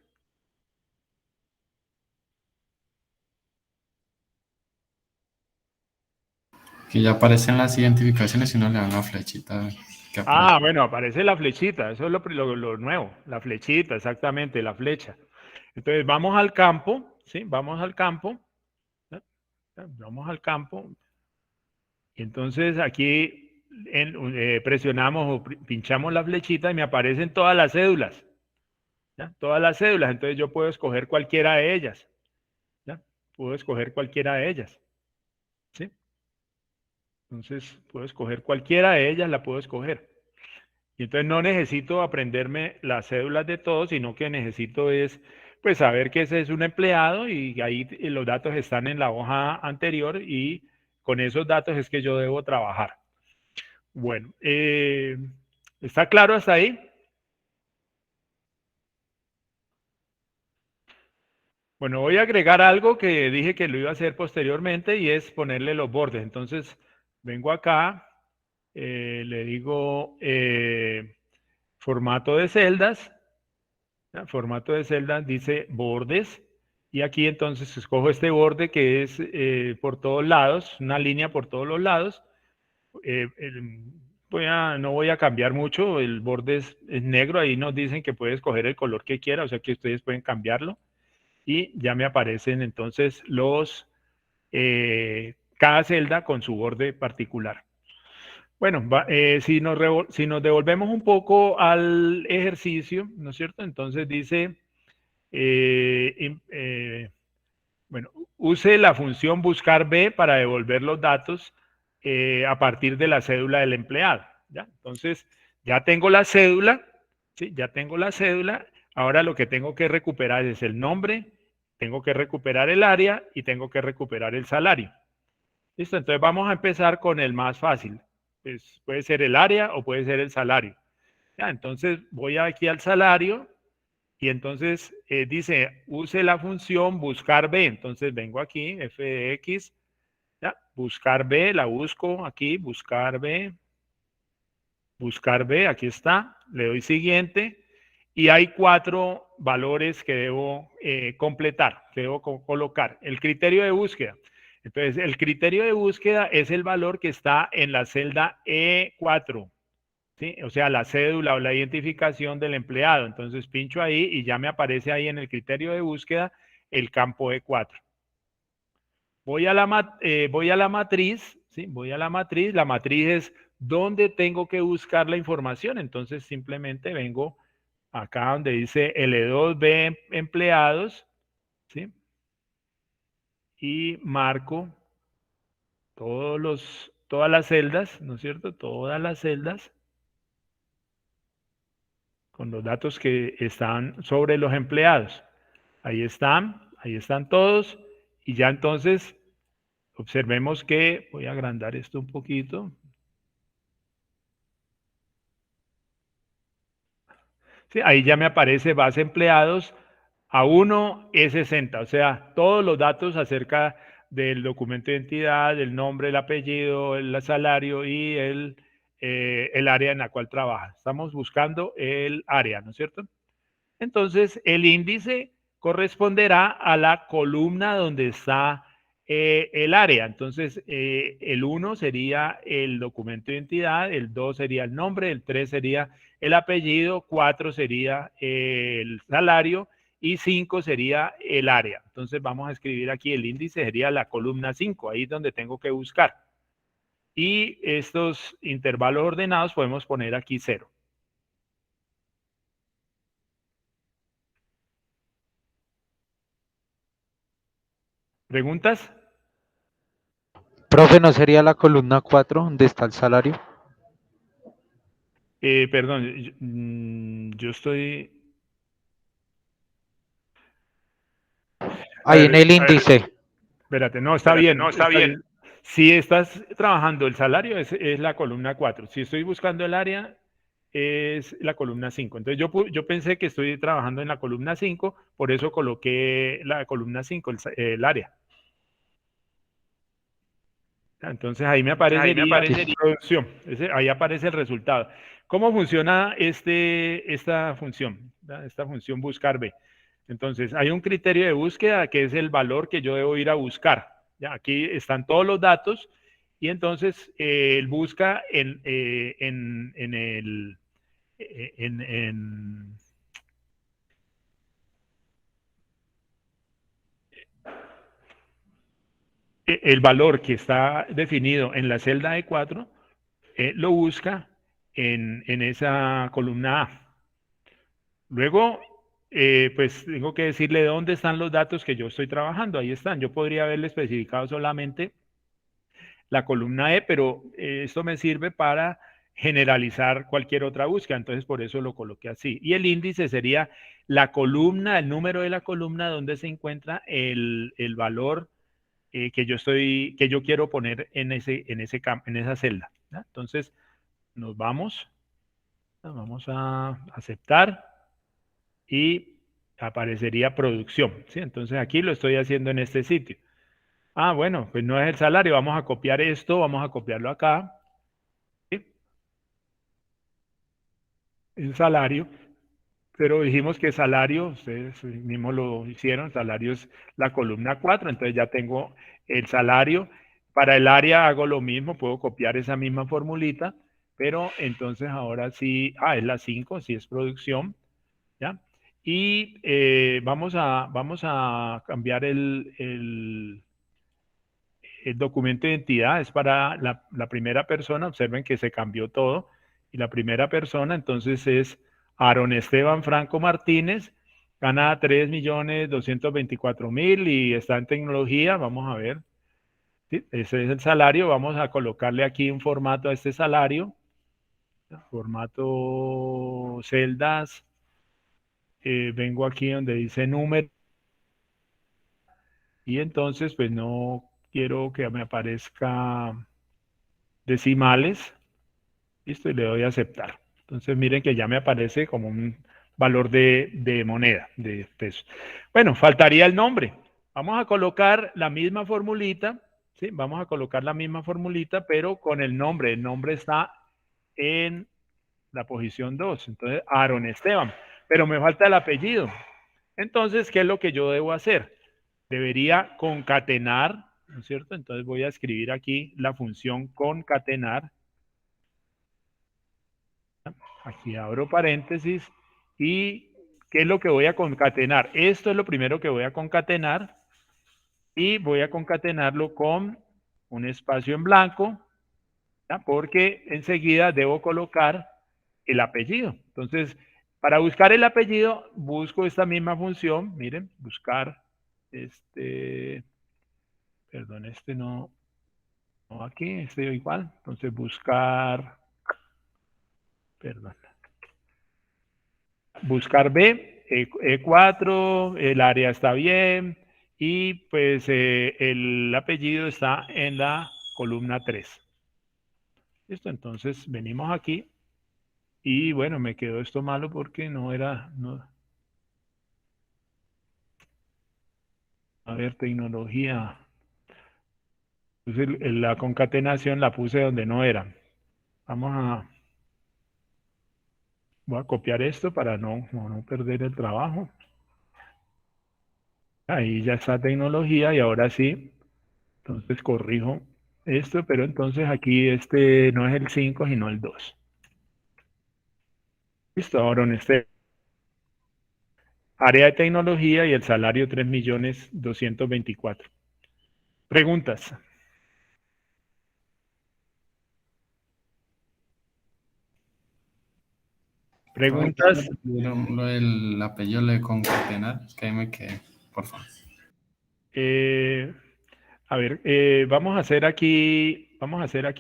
Que ya aparecen las identificaciones y uno le dan la flechita que aparece. Ah, bueno, aparece la flechita, eso es lo nuevo, la flechita, exactamente, la flecha. Entonces vamos al campo, ¿sí? Vamos al campo, ¿sí? Vamos al campo, y entonces aquí presionamos o pinchamos la flechita y me aparecen todas las cédulas, ¿ya? Todas las cédulas, entonces yo puedo escoger cualquiera de ellas, ¿ya? Puedo escoger cualquiera de ellas, ¿sí? Entonces puedo escoger cualquiera de ellas, la puedo escoger. Y entonces no necesito aprenderme las cédulas de todos, sino que necesito es, pues, saber que ese es un empleado y ahí los datos están en la hoja anterior y con esos datos es que yo debo trabajar. Bueno, ¿está claro hasta ahí? Bueno, voy a agregar algo que dije que lo iba a hacer posteriormente y es ponerle los bordes. Entonces, vengo acá, le digo formato de celdas. Formato de celdas dice bordes y aquí entonces escojo este borde que es por todos lados, una línea por todos los lados. No voy a cambiar mucho, el borde es negro, ahí nos dicen que puede escoger el color que quiera, o sea que ustedes pueden cambiarlo y ya me aparecen entonces cada celda con su borde particular. Bueno, si nos devolvemos un poco al ejercicio, ¿no es cierto? Entonces dice, bueno, use la función buscar B para devolver los datos a partir de la cédula del empleado, ¿ya? Entonces, ya tengo la cédula, ¿sí? Ya tengo la cédula, ahora lo que tengo que recuperar es el nombre, tengo que recuperar el área y tengo que recuperar el salario. ¿Listo? Entonces vamos a empezar con el más fácil. Pues puede ser el área o puede ser el salario. Ya, entonces voy aquí al salario y entonces dice use la función buscar B. Entonces vengo aquí, f de x, ya, buscar B, la busco aquí, buscar B, aquí está, le doy siguiente y hay 4 valores que debo completar, que debo colocar. El criterio de búsqueda. Entonces, el criterio de búsqueda es el valor que está en la celda E4, ¿sí? O sea, la cédula o la identificación del empleado. Entonces, pincho ahí y ya me aparece ahí en el criterio de búsqueda el campo E4. Voy a la matriz, ¿sí? Voy a la matriz es donde tengo que buscar la información. Entonces, simplemente vengo acá donde dice L2B empleados, ¿sí? Y marco todas las celdas, ¿no es cierto? Todas las celdas con los datos que están sobre los empleados. Ahí están todos. Y ya entonces observemos que, voy a agrandar esto un poquito. Sí, ahí ya me aparece base empleados, A1 es 60, o sea, todos los datos acerca del documento de identidad, el nombre, el apellido, el salario y el área en la cual trabaja. Estamos buscando el área, ¿no es cierto? Entonces, el índice corresponderá a la columna donde está el área. Entonces, el 1 sería el documento de identidad, el 2 sería el nombre, el 3 sería el apellido, 4 sería el salario y 5 sería el área. Entonces, vamos a escribir aquí el índice sería la columna 5, ahí es donde tengo que buscar. Y estos intervalos ordenados podemos poner aquí 0. ¿Preguntas? Profe, ¿no sería la columna 4 donde está el salario? Perdón, yo estoy... Ahí en el índice. Espérate, no, está bien. Si estás trabajando el salario, es la columna 4. Si estoy buscando el área, es la columna 5. Entonces yo pensé que estoy trabajando en la columna 5, por eso coloqué la columna 5, el área. Entonces ahí me aparecería producción. Ahí aparece el resultado. ¿Cómo funciona esta función? Esta función buscar B. Entonces hay un criterio de búsqueda que es el valor que yo debo ir a buscar. ¿Ya? Aquí están todos los datos y entonces él busca en el valor que está definido en la celda de 4, lo busca en esa columna A. Luego, pues tengo que decirle dónde están los datos que yo estoy trabajando. Ahí están. Yo podría haberle especificado solamente la columna E, pero esto me sirve para generalizar cualquier otra búsqueda. Entonces, por eso lo coloqué así. Y el índice sería la columna, el número de la columna donde se encuentra el valor que yo quiero poner en esa celda. ¿Ya? Entonces, vamos a aceptar y aparecería producción. ¿Sí? Entonces, aquí lo estoy haciendo en este sitio. Ah, bueno, pues no es el salario. Vamos a copiar esto, vamos a copiarlo acá. ¿Sí? El salario. Pero dijimos que salario, ustedes mismos lo hicieron, salario es la columna 4, entonces ya tengo el salario. Para el área hago lo mismo, puedo copiar esa misma formulita, pero entonces ahora sí, es la 5, sí es producción, ¿ya? Y vamos a cambiar el documento de identidad, es para la primera persona, observen que se cambió todo, y la primera persona entonces es Aaron Esteban Franco Martínez, gana 3.224.000 y está en tecnología, vamos a ver, ¿sí? Ese es el salario, vamos a colocarle aquí un formato a este salario, formato celdas, vengo aquí donde dice número, y entonces pues no quiero que me aparezca decimales, listo, y le doy a aceptar. Entonces miren que ya me aparece como un valor de moneda, de peso. Bueno, faltaría el nombre. Vamos a colocar la misma formulita, ¿sí? Vamos a colocar la misma formulita, pero con el nombre. El nombre está en la posición 2. Entonces, Aaron Esteban. Pero me falta el apellido. Entonces, ¿qué es lo que yo debo hacer? Debería concatenar, ¿no es cierto? Entonces voy a escribir aquí la función concatenar. Aquí abro paréntesis y ¿qué es lo que voy a concatenar? Esto es lo primero que voy a concatenar y voy a concatenarlo con un espacio en blanco, ¿ya? Porque enseguida debo colocar el apellido. Entonces, para buscar el apellido, busco esta misma función, miren, buscar, perdón, no aquí, igual, entonces buscar, perdón. Buscar B, E4, el área está bien y pues el apellido está en la columna 3. Listo, entonces venimos aquí y bueno, me quedó esto malo porque no era... A ver, tecnología. Entonces, la concatenación la puse donde no era. Voy a copiar esto para no perder el trabajo. Ahí ya está tecnología y ahora sí. Entonces corrijo esto, pero entonces aquí este no es el 5, sino el 2. Listo, ahora en este área de tecnología y el salario 3.224.000. Preguntas. Preguntas. Lo del apellido de concatenar, es que ahí me quedé, por favor. A ver, vamos a hacer aquí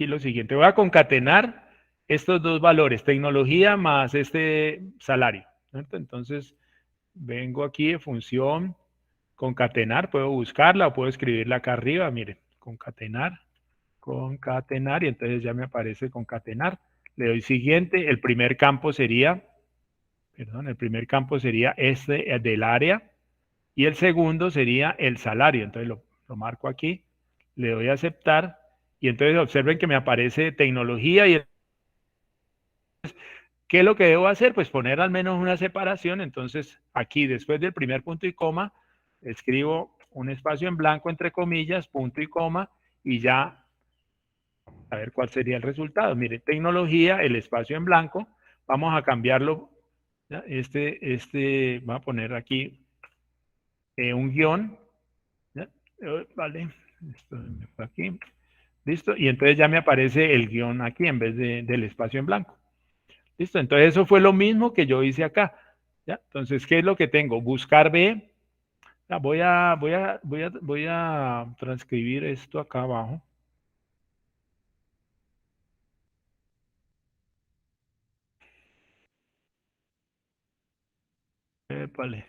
lo siguiente. Voy a concatenar estos dos valores, tecnología más este salario, ¿cierto? Entonces, vengo aquí de función concatenar, puedo buscarla o puedo escribirla acá arriba, miren, concatenar, y entonces ya me aparece concatenar. Le doy siguiente, el primer campo sería este del área y el segundo sería el salario, entonces lo marco aquí, le doy a aceptar y entonces observen que me aparece tecnología y ¿qué es lo que debo hacer? Pues poner al menos una separación. Entonces, aquí después del primer punto y coma, escribo un espacio en blanco entre comillas, punto y coma, y ya a ver cuál sería el resultado. Mire, tecnología, el espacio en blanco, vamos a cambiarlo. ¿Ya? Voy a poner aquí un guión. ¿Ya? Vale, esto aquí. Listo, y entonces ya me aparece el guión aquí en vez del espacio en blanco. Listo, entonces eso fue lo mismo que yo hice acá. ¿Ya? Entonces, ¿qué es lo que tengo? Buscar B. Ya, voy a transcribir esto acá abajo. Vale.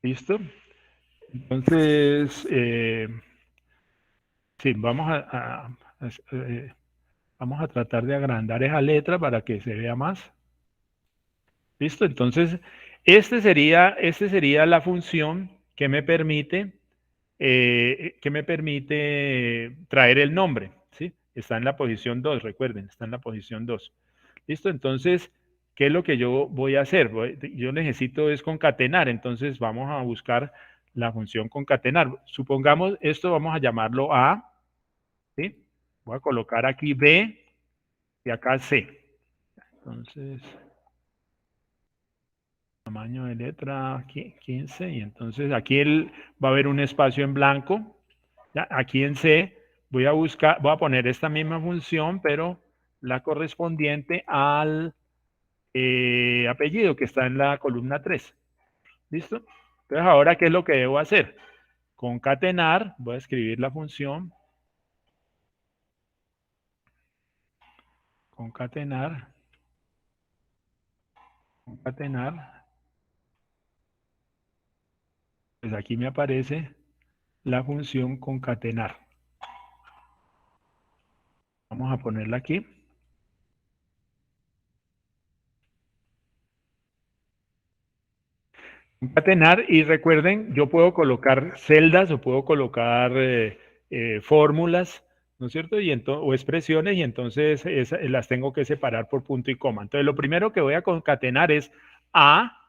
¿Listo? Entonces, sí, vamos vamos a tratar de agrandar esa letra para que se vea más. ¿Listo? Entonces, este sería la función que me permite traer el nombre, ¿sí? Está en la posición 2, recuerden, está en la posición 2. ¿Listo? Entonces, ¿qué es lo que yo voy a hacer? Yo necesito es concatenar, entonces vamos a buscar la función concatenar. Supongamos esto, vamos a llamarlo A, ¿sí? Voy a colocar aquí B y acá C. Entonces, tamaño de letra aquí, 15, y entonces aquí va a haber un espacio en blanco. ¿Ya? Aquí en C voy a poner esta misma función, pero la correspondiente al apellido que está en la columna 3. ¿Listo? Entonces, ahora, ¿qué es lo que debo hacer? Concatenar, voy a escribir la función. Concatenar. Pues aquí me aparece la función concatenar. Vamos a ponerla aquí. Concatenar, y recuerden, yo puedo colocar celdas o puedo colocar fórmulas, ¿no es cierto? O expresiones, y entonces las tengo que separar por punto y coma. Entonces, lo primero que voy a concatenar es A,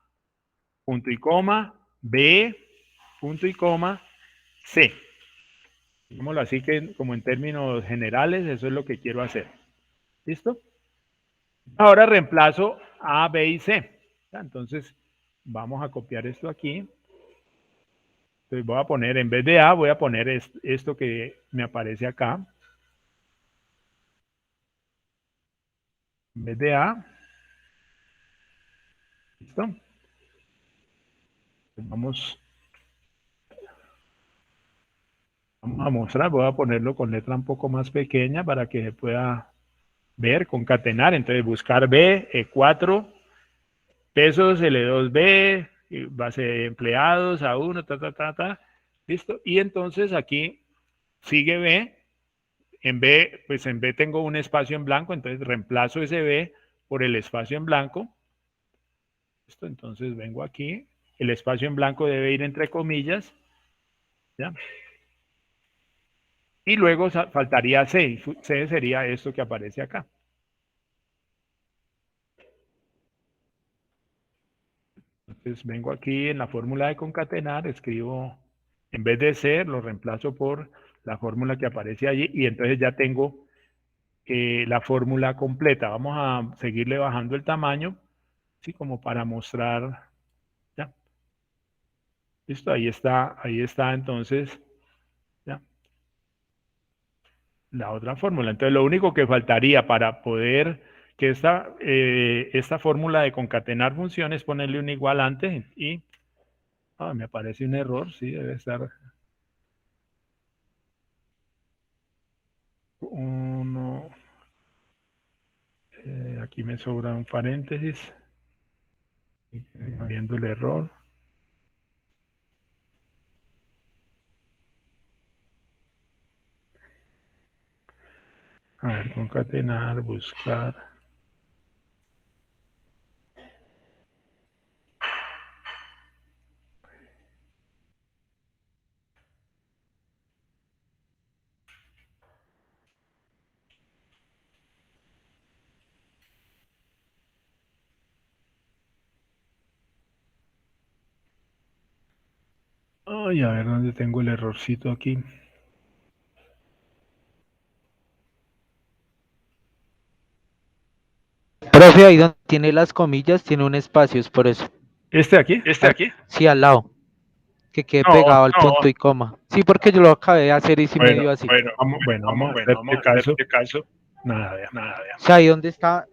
punto y coma, B, punto y coma, C. Digámoslo así, que como en términos generales, eso es lo que quiero hacer. ¿Listo? Ahora reemplazo A, B y C. Entonces, vamos a copiar esto aquí. Entonces voy a poner, en vez de A, voy a poner esto que me aparece acá. En vez de A. ¿Listo? Pues vamos a mostrar, voy a ponerlo con letra un poco más pequeña para que se pueda ver, concatenar. Entonces buscar B, E4, pesos, L2B, base de empleados, A1, listo. Y entonces aquí sigue B. En B, pues en B tengo un espacio en blanco, entonces reemplazo ese B por el espacio en blanco. Listo, entonces vengo aquí. El espacio en blanco debe ir entre comillas. ¿Ya? Y luego faltaría C. C sería esto que aparece acá. Entonces vengo aquí en la fórmula de concatenar, escribo, en vez de C, lo reemplazo por la fórmula que aparece allí y entonces ya tengo la fórmula completa. Vamos a seguirle bajando el tamaño, ¿sí? Como para mostrar. ¿Ya? Listo, ahí está entonces, ¿ya? La otra fórmula. Entonces lo único que faltaría para poder que esta fórmula de concatenar funciones es ponerle un igual antes y me aparece un error, sí, debe estar uno. Aquí me sobra un paréntesis. Viendo el error. A ver, concatenar, buscar. Ay, a ver dónde tengo el errorcito aquí. Profe, ahí donde tiene las comillas, tiene un espacio, es por eso. ¿Este aquí? Sí, al lado. Que quede No, pegado al no. punto y coma. Sí, porque yo lo acabé de hacer y sí me dio así. Vamos a ver qué caso. Nada. O sea, ahí donde está.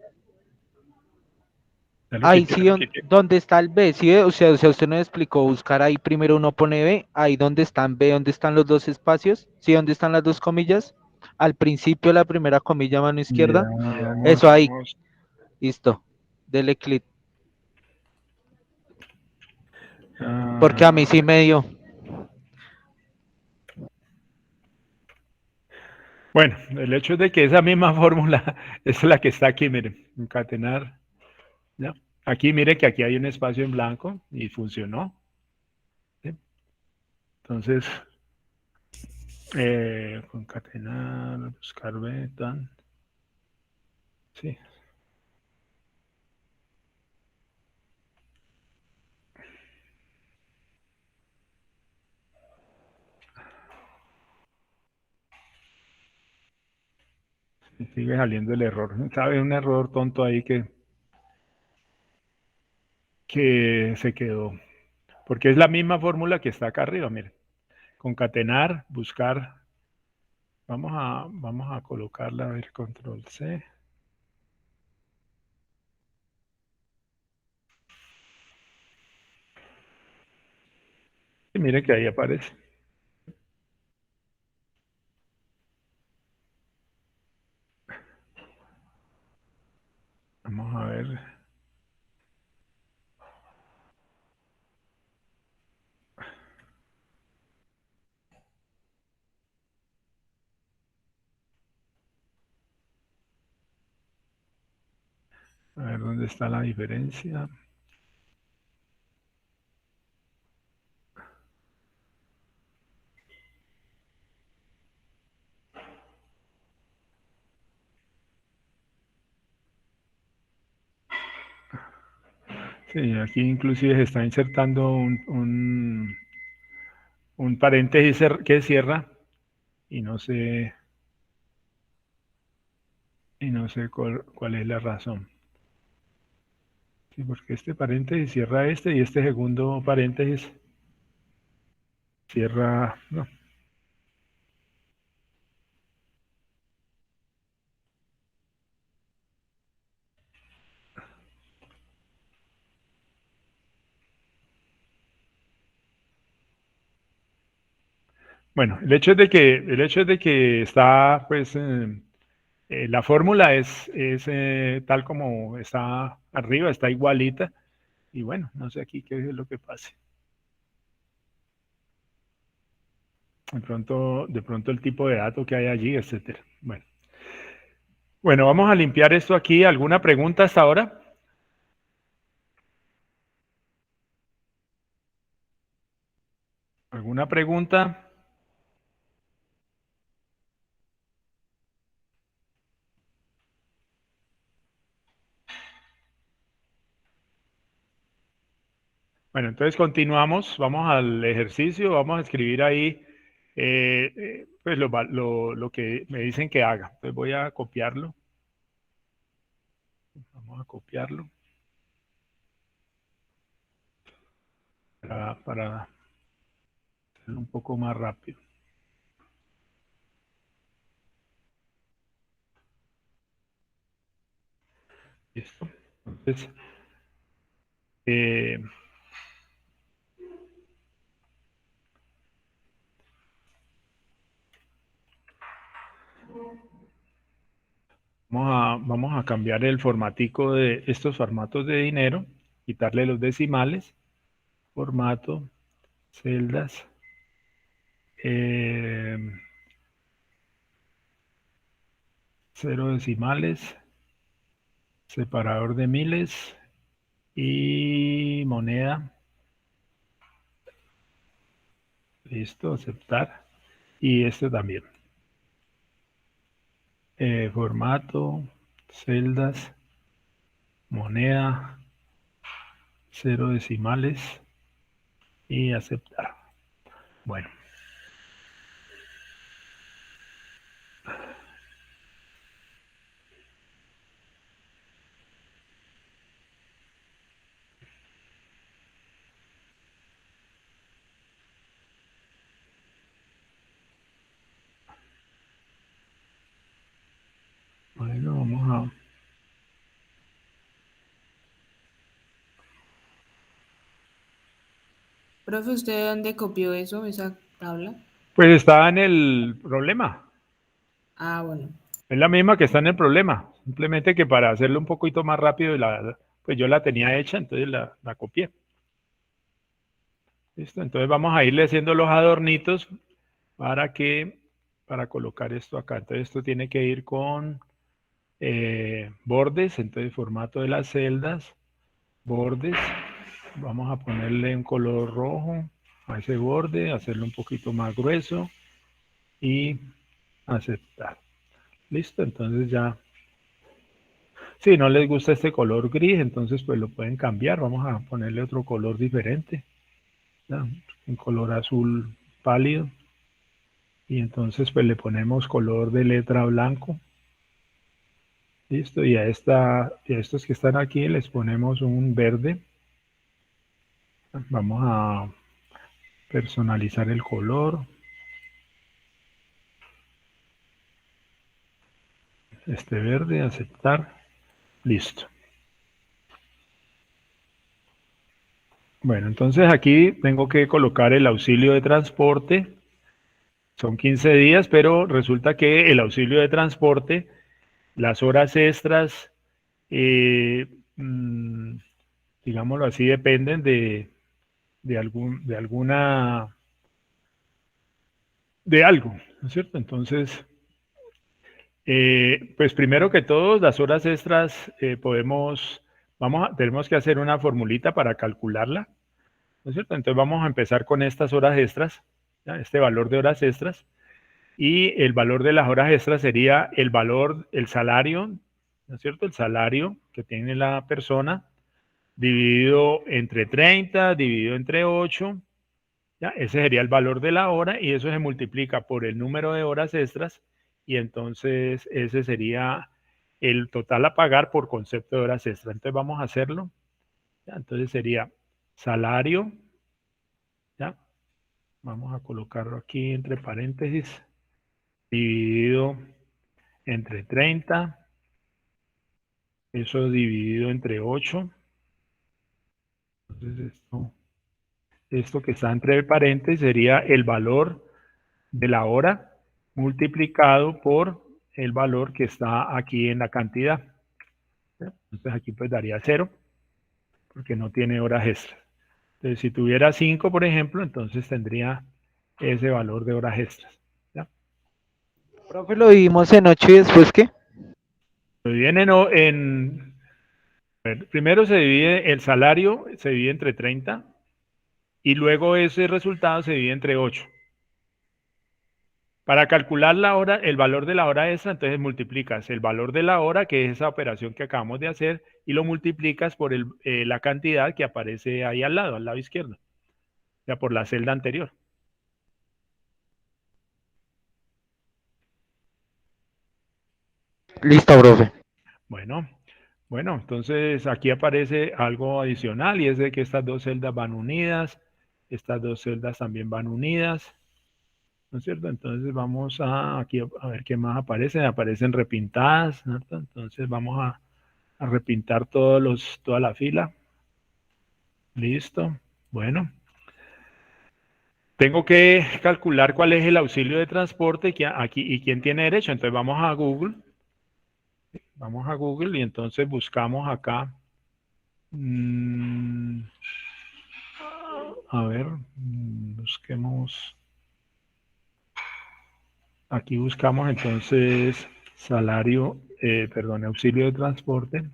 Ahí sí, donde está el B, ¿sí ve? O sea, usted nos explicó buscar ahí primero uno pone B, ahí donde están B, donde están los dos espacios, ¿sí? Donde están las dos comillas, al principio la primera comilla mano izquierda, eso ahí, listo, dele clic, porque a mí sí me dio. Bueno, el hecho es de que esa misma fórmula es la que está aquí, miren, concatenar, ¿ya? Aquí mire que aquí hay un espacio en blanco y funcionó. ¿Sí? Entonces, concatenar, buscar beta. Sí. Sigue saliendo el error. ¿Sabe? Un error tonto ahí que se quedó. Porque es la misma fórmula que está acá arriba, miren. Concatenar, buscar. Vamos a colocarla, a ver, control C. Y mire que ahí aparece. Vamos a ver. A ver dónde está la diferencia. Sí, aquí inclusive se está insertando un paréntesis que cierra y no sé cuál es la razón. Sí, porque este paréntesis cierra este y este segundo paréntesis cierra, no. Bueno, el hecho es de que está, pues, la fórmula es tal como está arriba, está igualita, Y bueno, no sé aquí qué es lo que pase. De pronto el tipo de dato que hay allí, etcétera. Bueno, vamos a limpiar esto aquí. ¿Alguna pregunta hasta ahora? ¿Alguna pregunta? Bueno, entonces continuamos. Vamos al ejercicio. Vamos a escribir ahí pues lo que me dicen que haga. Entonces voy a copiarlo. Vamos a copiarlo para hacerlo un poco más rápido. Listo. Entonces, vamos a cambiar el formatico de estos formatos de dinero, quitarle los decimales, formato, celdas, 0 decimales, separador de miles y moneda. Listo, aceptar. Y esto también. Formato, celdas, moneda, 0 decimales y aceptar. Bueno. Bueno, vamos a... Profe, ¿usted dónde copió eso, esa tabla? Pues está en el problema. Ah, bueno. Es la misma que está en el problema. Simplemente que para hacerlo un poquito más rápido, pues yo la tenía hecha, entonces la copié. ¿Listo? Entonces vamos a irle haciendo los adornitos para colocar esto acá. Entonces esto tiene que ir con bordes, entonces formato de las celdas, bordes. Vamos a ponerle un color rojo a ese borde, hacerlo un poquito más grueso y aceptar. Listo, entonces ya. Si no les gusta este color gris, entonces pues lo pueden cambiar. Vamos a ponerle otro color diferente. ¿Ya? Un color azul pálido. Y entonces pues le ponemos color de letra blanco. Listo, y a estos que están aquí les ponemos un verde. Vamos a personalizar el color. Este verde, aceptar. Listo. Bueno, entonces aquí tengo que colocar el auxilio de transporte. Son 15 días, pero resulta que el auxilio de transporte, las horas extras, digámoslo así, dependen de algo, ¿no es cierto? Entonces, pues primero que todo, las horas extras tenemos que hacer una formulita para calcularla, ¿no es cierto? Entonces vamos a empezar con estas horas extras, ¿ya? Este valor de horas extras, y el valor de las horas extras sería el salario, ¿no es cierto? El salario que tiene la persona dividido entre 30, dividido entre 8, ¿ya? Ese sería el valor de la hora y eso se multiplica por el número de horas extras y entonces ese sería el total a pagar por concepto de horas extras. Entonces vamos a hacerlo, ¿ya? Entonces sería salario, ¿ya? Vamos a colocarlo aquí entre paréntesis, dividido entre 30, eso dividido entre 8. Entonces esto que está entre paréntesis sería el valor de la hora multiplicado por el valor que está aquí en la cantidad. Entonces aquí pues daría 0, porque no tiene horas extras. Entonces, si tuviera 5, por ejemplo, entonces tendría ese valor de horas extras. ¿Ya? Profe, lo dividimos en 8 y después ¿qué? Lo dividen primero se divide el salario, se divide entre 30 y luego ese resultado se divide entre 8. Para calcular la hora, el valor de la hora extra, entonces multiplicas el valor de la hora, que es esa operación que acabamos de hacer, y lo multiplicas por la cantidad que aparece ahí al lado izquierdo, o sea, por la celda anterior. Listo, profe. Bueno, entonces aquí aparece algo adicional y es de que estas dos celdas van unidas, estas dos celdas también van unidas, ¿no es cierto? Entonces vamos aquí a ver qué más aparece. Aparecen repintadas, ¿cierto? Entonces vamos a repintar toda la fila. Listo. Bueno. Tengo que calcular cuál es el auxilio de transporte y quién tiene derecho. Entonces vamos a Google. Vamos a Google y entonces buscamos acá. A ver, busquemos. Aquí buscamos entonces auxilio de transporte.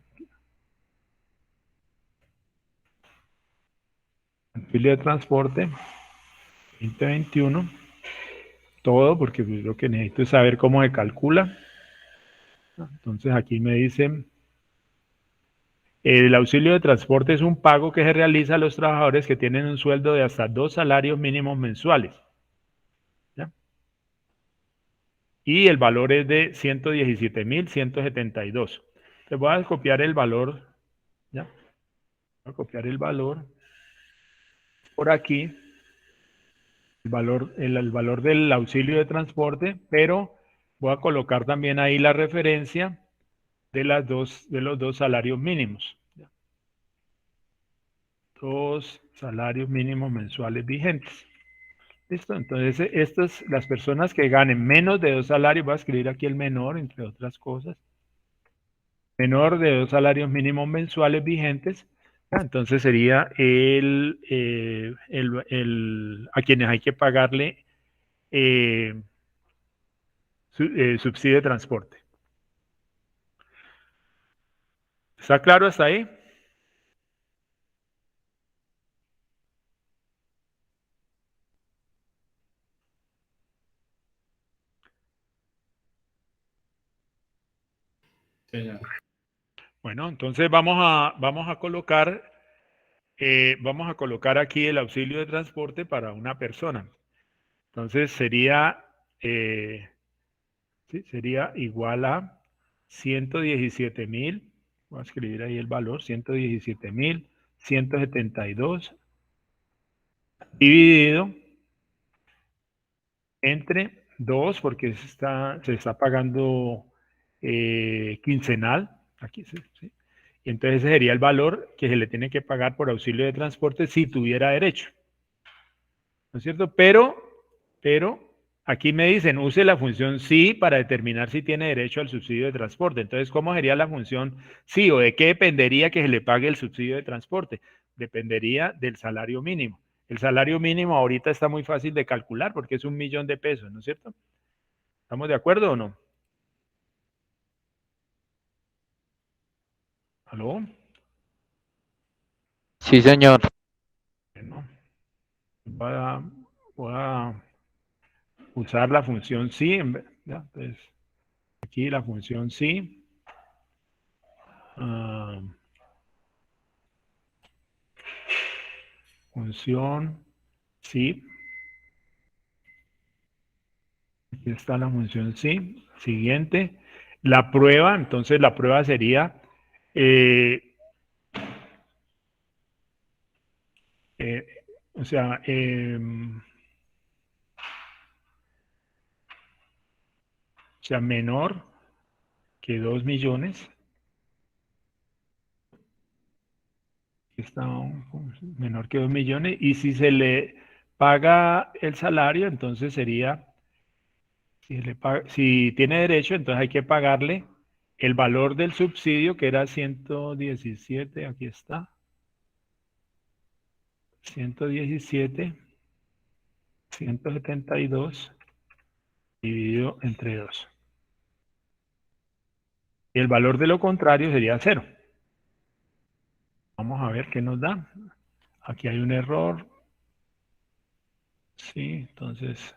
Auxilio de transporte 2021. Todo, porque lo que necesito es saber cómo se calcula. Entonces aquí me dicen, el auxilio de transporte es un pago que se realiza a los trabajadores que tienen un sueldo de hasta 2 salarios mínimos mensuales. ¿Ya? Y el valor es de 117.172. Te voy a copiar el valor. ¿Ya? Voy a copiar el valor por aquí. El valor del auxilio de transporte, pero voy a colocar también ahí la referencia de los dos salarios mínimos. 2 salarios mínimos mensuales vigentes. ¿Listo? Entonces, las personas que ganen menos de 2 salarios, voy a escribir aquí el menor, entre otras cosas, menor de 2 salarios mínimos mensuales vigentes, entonces sería a quienes hay que pagarle subsidio de transporte. ¿Está claro hasta ahí? Sí, ya. Bueno, entonces vamos a colocar aquí el auxilio de transporte para una persona. Entonces sería igual a 117.000. Voy a escribir ahí el valor, 117.172 dividido entre 2, porque se está pagando quincenal. Aquí sí. Y entonces ese sería el valor que se le tiene que pagar por auxilio de transporte si tuviera derecho. ¿No es cierto? Pero aquí me dicen, use la función sí para determinar si tiene derecho al subsidio de transporte. Entonces, ¿cómo sería la función sí o de qué dependería que se le pague el subsidio de transporte? Dependería del salario mínimo. El salario mínimo ahorita está muy fácil de calcular porque es 1.000.000 de pesos, ¿no es cierto? ¿Estamos de acuerdo o no? ¿Aló? Sí, señor. Bueno, voy a usar la función sí. Entonces, aquí la función sí. Función sí. Aquí está la función sí. Siguiente. La prueba, entonces la prueba sería o sea, menor que 2 millones. Está menor que 2 millones. Y si se le paga el salario, entonces sería, si tiene derecho, entonces hay que pagarle el valor del subsidio, que era 117, aquí está. 117.172 dividido entre 2. Y el valor de lo contrario sería 0. Vamos a ver qué nos da. Aquí hay un error. Sí, entonces...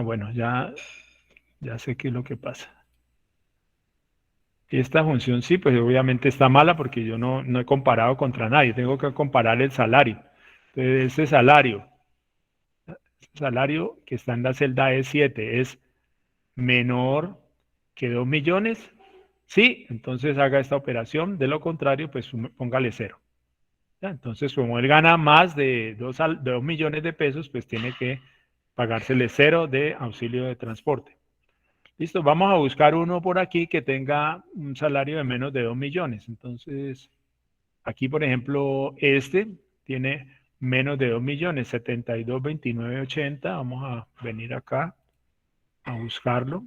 bueno, ya sé qué es lo que pasa. Esta función sí, pues obviamente está mala porque yo no he comparado contra nadie. Tengo que comparar el salario. Entonces, este salario que está en la celda E7 es menor que 2 millones. Sí, entonces haga esta operación. De lo contrario, pues póngale 0. ¿Ya? Entonces, como él gana más de 2 millones de pesos, pues tiene que pagársele 0 de auxilio de transporte. Listo, vamos a buscar uno por aquí que tenga un salario de menos de 2 millones. Entonces, aquí, por ejemplo, este tiene menos de 2 millones, 72.2980. Vamos a venir acá a buscarlo.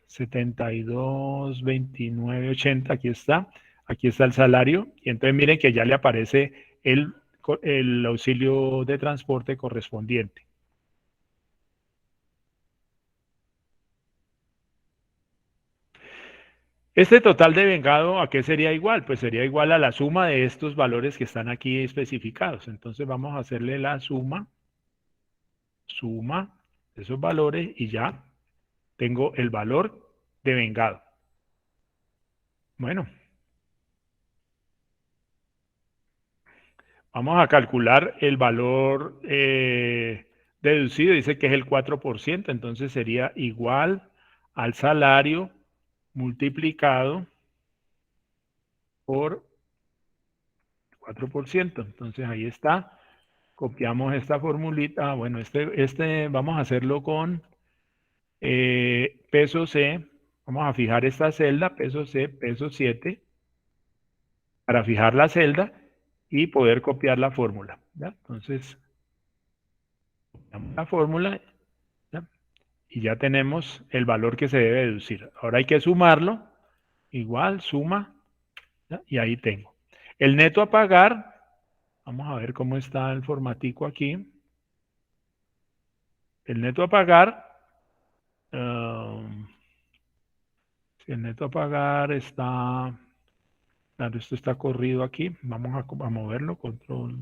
72.2980, aquí está. Aquí está el salario. Y entonces miren que ya le aparece el auxilio de transporte correspondiente. Este total de vengado, ¿a qué sería igual? Pues sería igual a la suma de estos valores que están aquí especificados. Entonces vamos a hacerle la suma de esos valores y ya tengo el valor de vengado. Bueno, vamos a calcular el valor deducido. Dice que es el 4%, entonces sería igual al salario multiplicado por 4%. Entonces ahí está. Copiamos esta formulita. Bueno, vamos a hacerlo con peso C. Vamos a fijar esta celda, peso C, peso 7, para fijar la celda y poder copiar la fórmula. ¿Ya? Entonces, copiamos la fórmula, ¿ya? Y ya tenemos el valor que se debe deducir. Ahora hay que sumarlo. Igual, suma, ¿ya? Y ahí tengo. El neto a pagar. Vamos a ver cómo está el formatico aquí. El neto a pagar, si el neto a pagar está, claro, esto está corrido aquí, vamos a moverlo, control.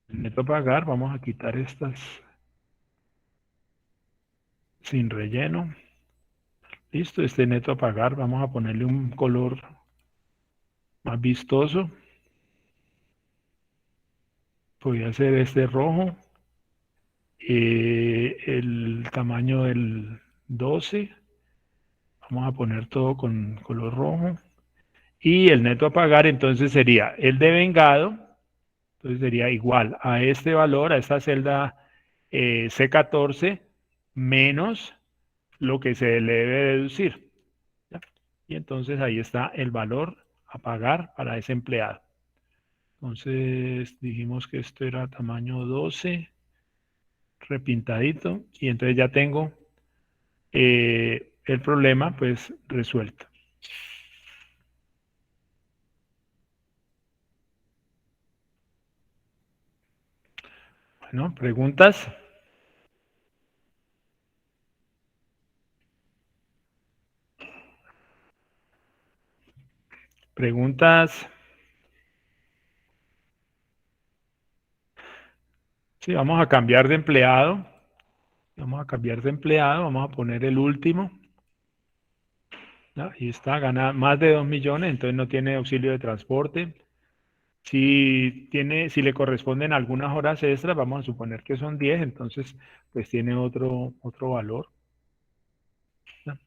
El neto a pagar, vamos a quitar estas sin relleno. Listo, este neto a pagar, vamos a ponerle un color más vistoso. Podría ser este rojo. El tamaño del 12. Vamos a poner todo con color rojo. Y el neto a pagar entonces sería el de vengado. Entonces sería igual a este valor, a esta celda C14, menos lo que se le debe deducir. ¿Ya? Y entonces ahí está el valor a pagar para ese empleado. Entonces dijimos que esto era tamaño 12, repintadito, y entonces ya tengo el problema pues resuelto. Bueno, ¿preguntas? ¿Preguntas? Sí, vamos a cambiar de empleado. Vamos a cambiar de empleado, vamos a poner el último. ¿Ya? Y está, gana más de 2 millones, entonces no tiene auxilio de transporte. Si le corresponden algunas horas extras, vamos a suponer que son 10, entonces pues tiene otro valor. ¿Ya?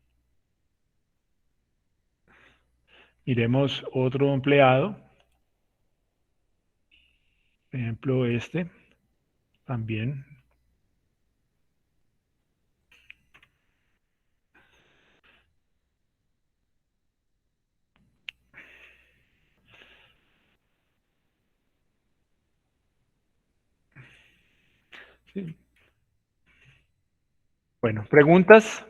Miremos otro empleado. Por ejemplo, este también. Sí. Bueno, ¿preguntas?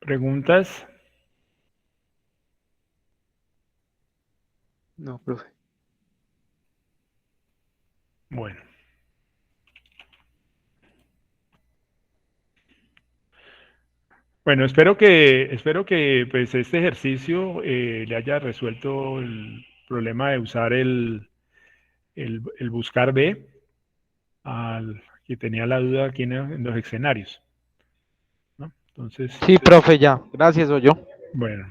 ¿Preguntas? No, profe. Bueno. Bueno, espero que pues, este ejercicio le haya resuelto el problema de usar el buscar B, que tenía la duda aquí en los escenarios, ¿no? Entonces, Sí, profe, ya. Gracias, yo. bueno,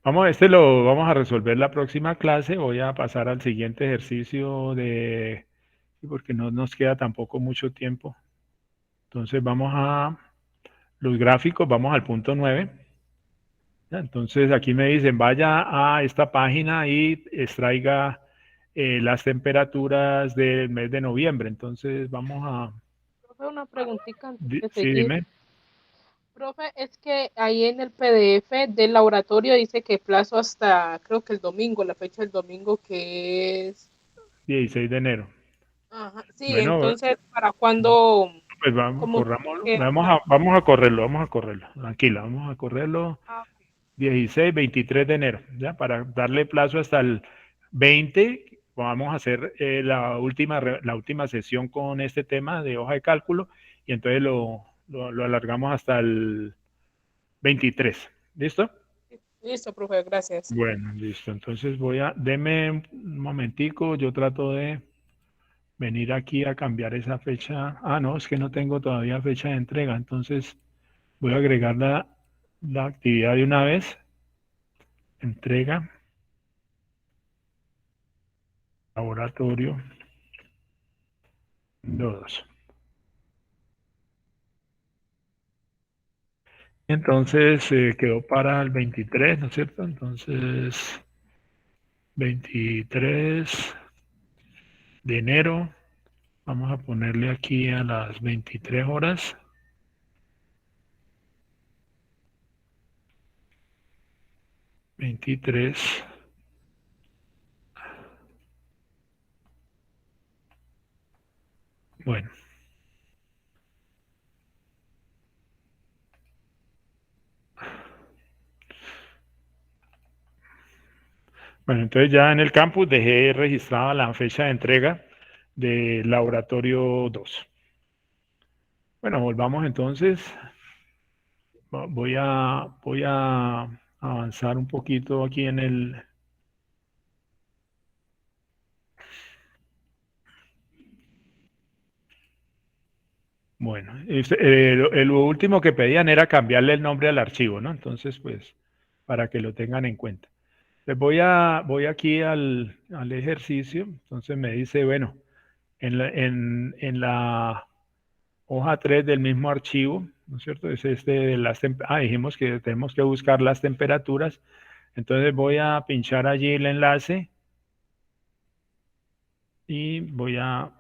lo vamos a resolver la próxima clase. Voy a pasar al siguiente ejercicio porque no nos queda tampoco mucho tiempo. Entonces vamos a los gráficos, vamos al punto 9. Entonces aquí me dicen, vaya a esta página y extraiga las temperaturas del mes de noviembre. Entonces vamos a... Profe, una preguntita antes de Sí, seguir. dime. Profe, es que ahí en el PDF del laboratorio dice que plazo hasta, creo que el domingo, la fecha del domingo que es... 16 de enero. Ajá, sí, Bueno, entonces, ¿para cuándo? pues vamos, Como corrámoslo. que- Vamos a correrlo. Tranquila, vamos a correrlo. Ah, 16, 23 de enero, ¿ya? Para darle plazo hasta el 20, vamos a hacer la última sesión con este tema de hoja de cálculo y entonces lo alargamos hasta el 23. ¿Listo? listo, profe, gracias. Bueno, listo. Entonces deme un momentico, yo trato de venir aquí a cambiar esa fecha. Ah, no, es que no tengo todavía fecha de entrega, entonces voy a agregar la actividad de una vez. Entrega. Laboratorio 2. Entonces quedó para el 23, ¿no es cierto? Entonces, 23 de enero. Vamos a ponerle aquí a las 23 horas. Bueno. Bueno, entonces ya en el campus dejé registrada la fecha de entrega del laboratorio 2. Bueno, volvamos entonces. Voy a avanzar un poquito aquí en el... Bueno, lo último que pedían era cambiarle el nombre al archivo, ¿no? Entonces, pues, para que lo tengan en cuenta. Les voy aquí al ejercicio. Entonces me dice, bueno, en la hoja 3 del mismo archivo, ¿no es cierto? Es de dijimos que tenemos que buscar las temperaturas. Entonces voy a pinchar allí el enlace y voy a...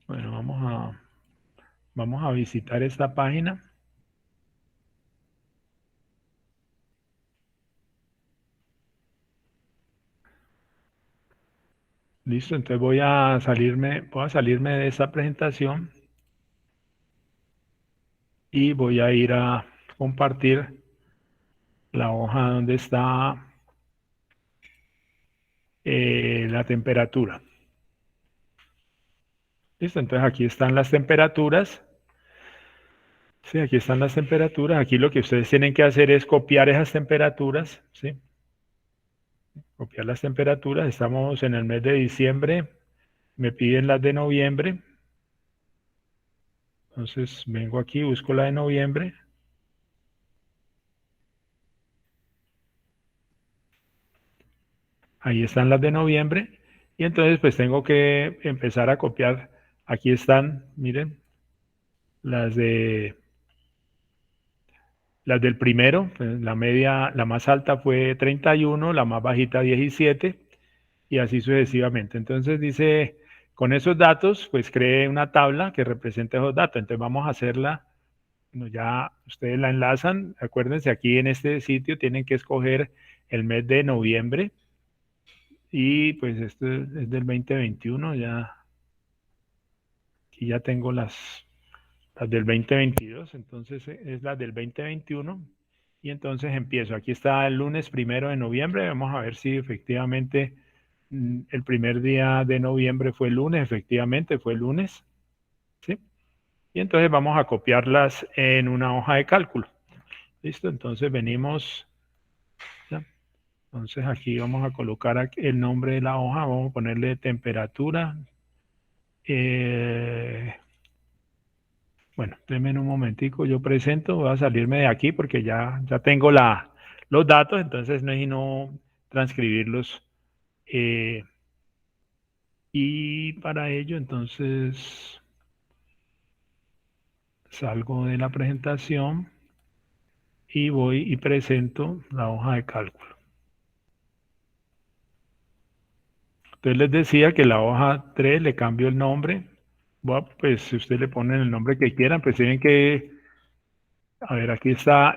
Bueno, vamos a visitar esta página. Listo, entonces voy a salirme de esta presentación y voy a ir a compartir la hoja donde está la temperatura. Listo, entonces aquí están las temperaturas. Sí, aquí están las temperaturas. Aquí lo que ustedes tienen que hacer es copiar esas temperaturas, ¿sí? Copiar las temperaturas. Estamos en el mes de diciembre. Me piden las de noviembre. Entonces vengo aquí, busco la de noviembre. Ahí están las de noviembre. Y entonces pues tengo que empezar a copiar. Aquí están, miren, las del primero. Pues, la media, la más alta fue 31, la más bajita 17 y así sucesivamente. Entonces dice, con esos datos, pues cree una tabla que represente esos datos. Entonces vamos a hacerla. Bueno, ya ustedes la enlazan. Acuérdense, aquí en este sitio tienen que escoger el mes de noviembre. Y pues esto es del 2021, ya. Aquí ya tengo las del 2022, entonces es la del 2021. Y entonces empiezo. Aquí está el lunes 1 de noviembre. Vamos a ver si efectivamente el primer día de noviembre fue lunes. Efectivamente fue lunes. ¿Sí? Y entonces vamos a copiarlas en una hoja de cálculo. ¿Listo? Entonces venimos. ¿Ya? Entonces aquí vamos a colocar aquí el nombre de la hoja. Vamos a ponerle temperatura. Bueno, denme un momentico, yo presento, voy a salirme de aquí porque ya tengo los datos, entonces no necesito transcribirlos. Y para ello, entonces, salgo de la presentación y voy y presento la hoja de cálculo. Entonces les decía que la hoja 3 le cambio el nombre. Bueno, pues si ustedes le ponen el nombre que quieran, pues tienen que... A ver, aquí está,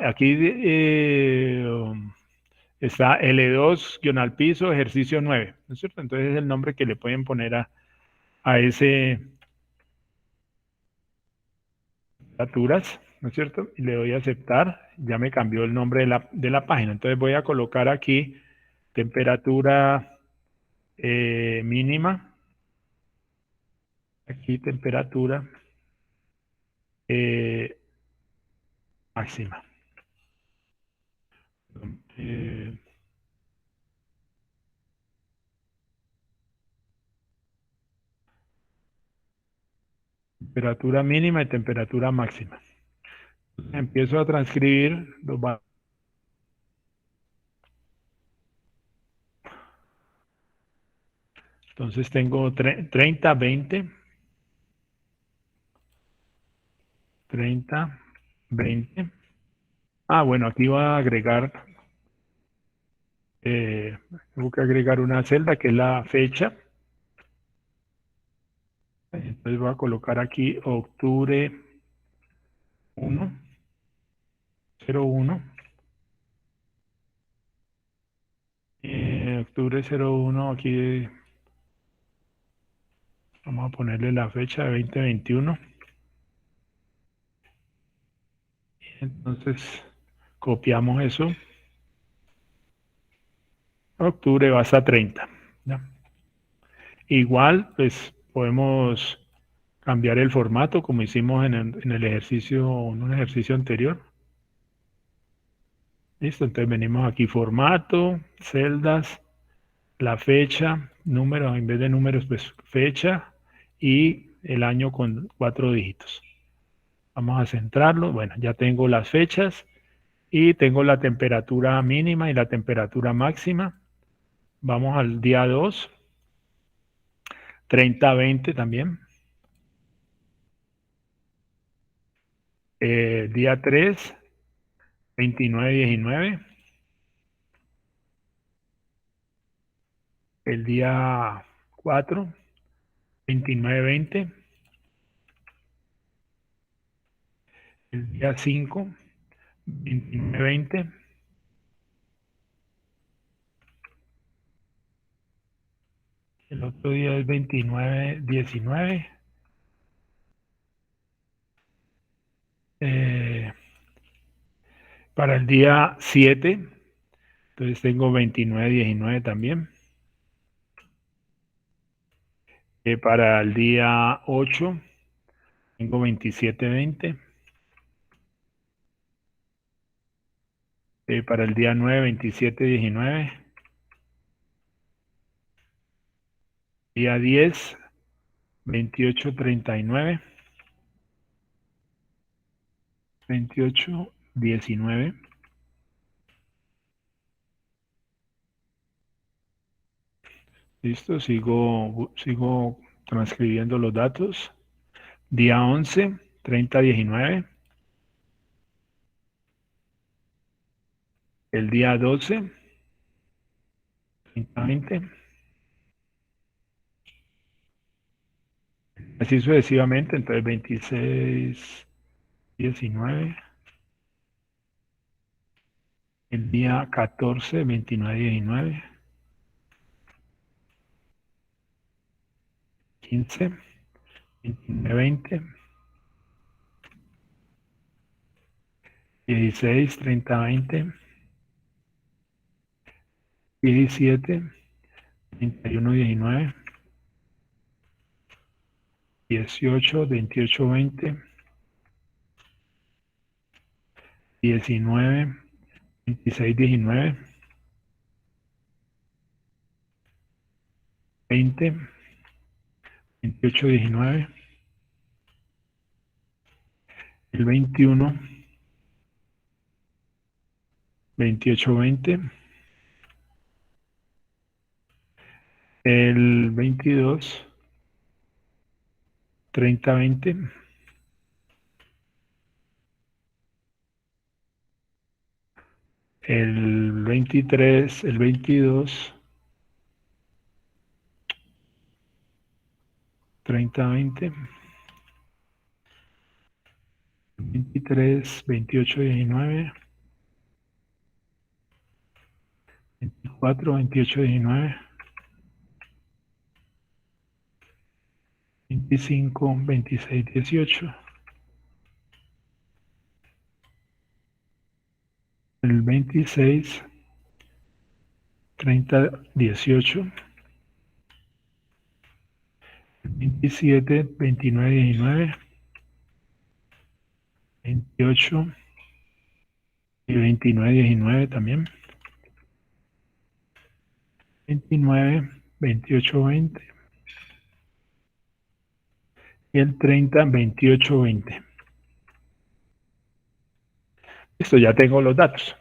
está L2 al piso, ejercicio 9, ¿no es cierto? Entonces es el nombre que le pueden poner a ese temperaturas, ¿no es cierto? Y le doy a aceptar, ya me cambió el nombre de la página. Entonces voy a colocar aquí temperatura mínima, aquí temperatura máxima. Temperatura mínima y temperatura máxima. Empiezo a transcribir los valores. Entonces tengo 30, 20, 30, 20. Ah, bueno, aquí va a agregar, tengo que agregar una celda que es la fecha. Entonces voy a colocar aquí octubre 1, 01. Octubre 01, aquí vamos a ponerle la fecha de 2021. Entonces copiamos eso. Octubre va hasta 30. ¿Ya? Igual, pues podemos cambiar el formato como hicimos en el ejercicio, en un ejercicio anterior. Listo, entonces venimos aquí, formato, celdas, la fecha, números, en vez de números, pues fecha y el año con 4 dígitos. Vamos a centrarlo. Bueno, ya tengo las fechas y tengo la temperatura mínima y la temperatura máxima. Vamos al día 2, 30-20 también. Día 3, 29-19. El día 4, 29-20. El día 5, 29-20. El otro día es 29-19. Para el día 7, entonces tengo 29-19 también. Para el día 8, tengo 27-20. Para el día 9, 27-19. Día 10, 28-39. 28-19. Listo, sigo transcribiendo los datos. Día 11, 30-19. El día 12, 30-20. Así sucesivamente, entonces 26-19. El día 14, 29-19. 15, 29, 20, 16, 30, 20, 17, 31, 19, 18, 28, 20, 19, 26, 19, 20, 28, 19, el 21, 28, 20, el 22, 30, 20, el 23, el 22, 30, 20, 23, 28, 19, 24, 28, 19, 25, 26, 18, el 26, 30, 18, 27, 29, 19, 28 y 29, 19 también, 29, 28, 20 y el 30, 28, 20. Listo, ya tengo los datos.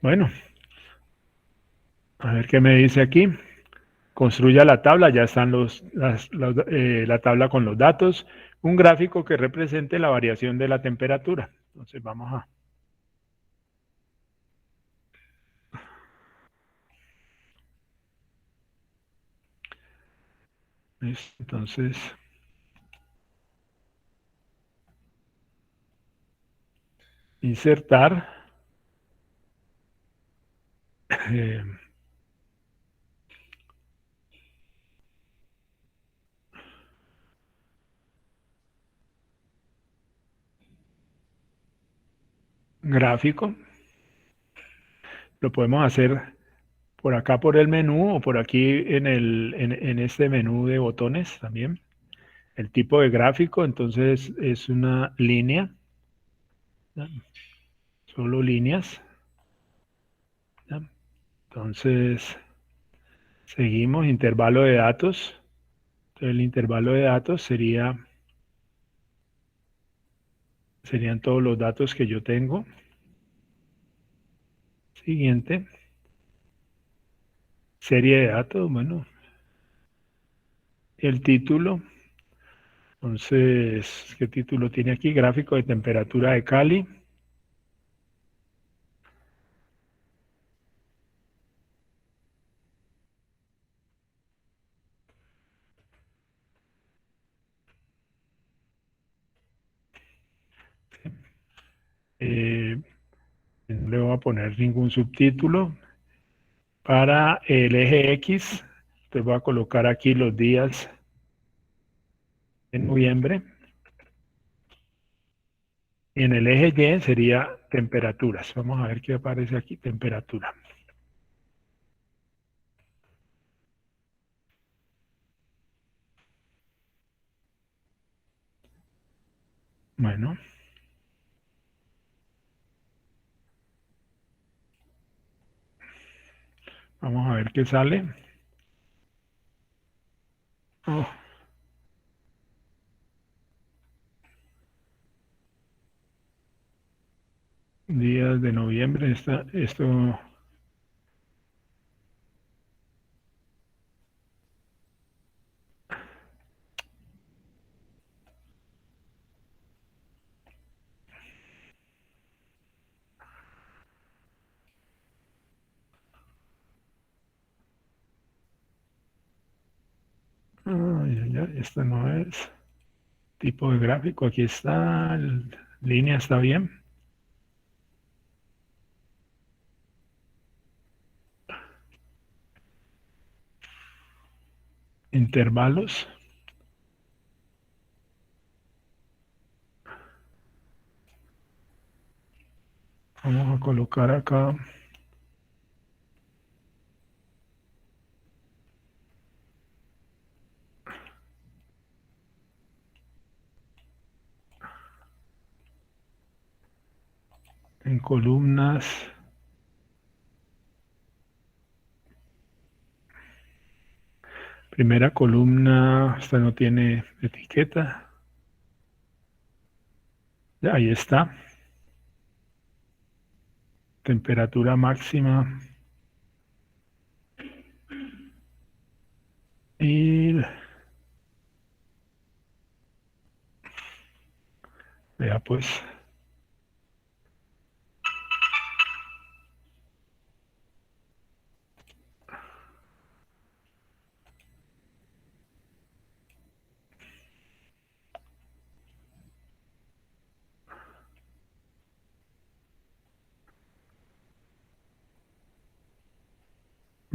Bueno, a ver qué me dice aquí. Construya la tabla, ya están la tabla con los datos. Un gráfico que represente la variación de la temperatura. Entonces vamos a... Entonces... Insertar. Gráfico. Lo podemos hacer por acá por el menú o por aquí en este menú de botones también. El tipo de gráfico, entonces es una línea. ¿Ya? Solo líneas. ¿Ya? Entonces, seguimos, intervalo de datos. Entonces, el intervalo de datos serían todos los datos que yo tengo. Siguiente. Serie de datos, bueno. El título. Entonces, ¿qué título tiene aquí? Gráfico de temperatura de Cali. No le voy a poner ningún subtítulo. Para el eje X, te voy a colocar aquí los días de noviembre. Y en el eje Y sería temperaturas. Vamos a ver qué aparece aquí, temperatura. Bueno. Vamos a ver qué sale. Oh. Días de noviembre, esto esto no es tipo de gráfico, aquí está Línea está bien. Intervalos. Vamos a colocar acá. En columnas. Primera columna, esta no tiene etiqueta. Ahí está. Temperatura máxima. Y vea pues.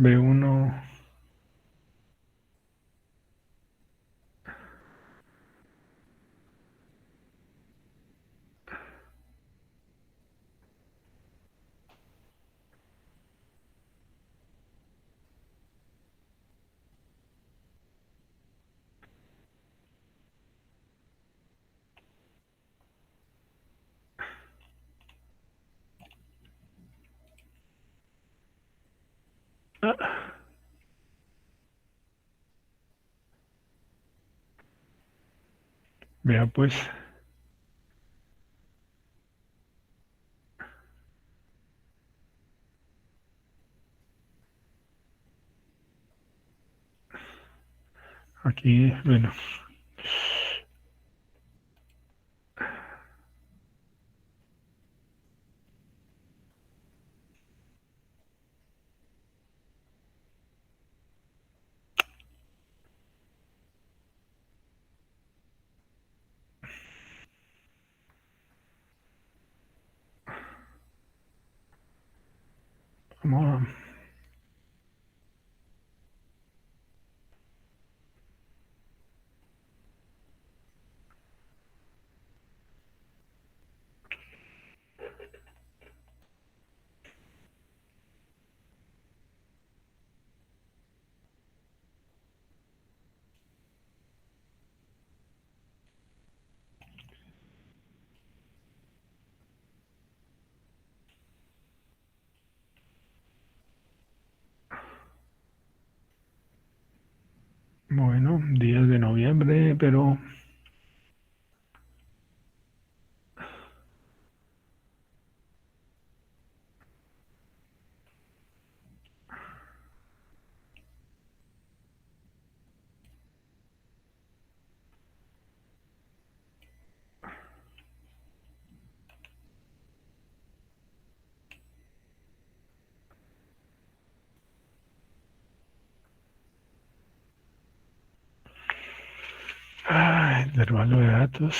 B1. Vea pues. Aquí, bueno. Vamos a... Bueno, días de noviembre, pero... intervalo de datos.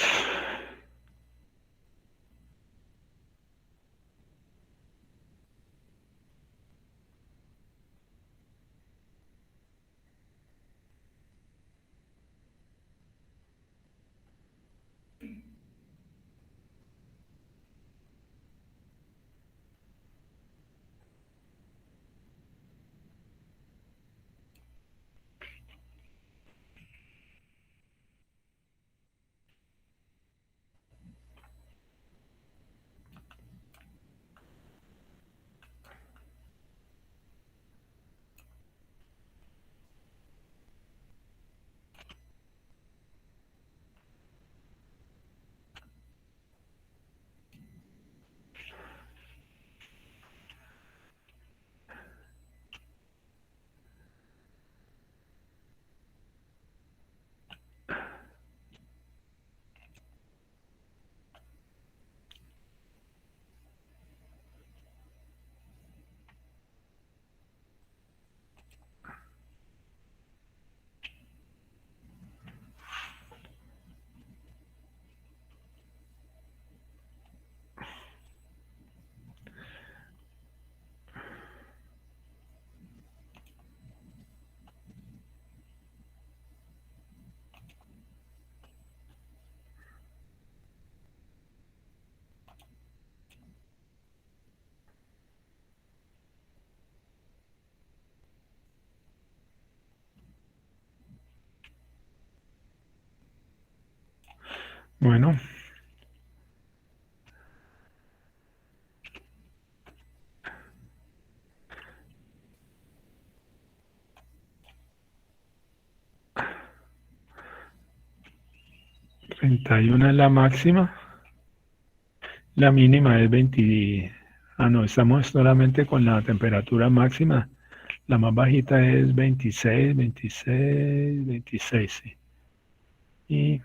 Bueno. ¿31 es la máxima? La mínima es 20. Ah, no, estamos solamente con la temperatura máxima. La más bajita es 26, 26, 26, sí. Y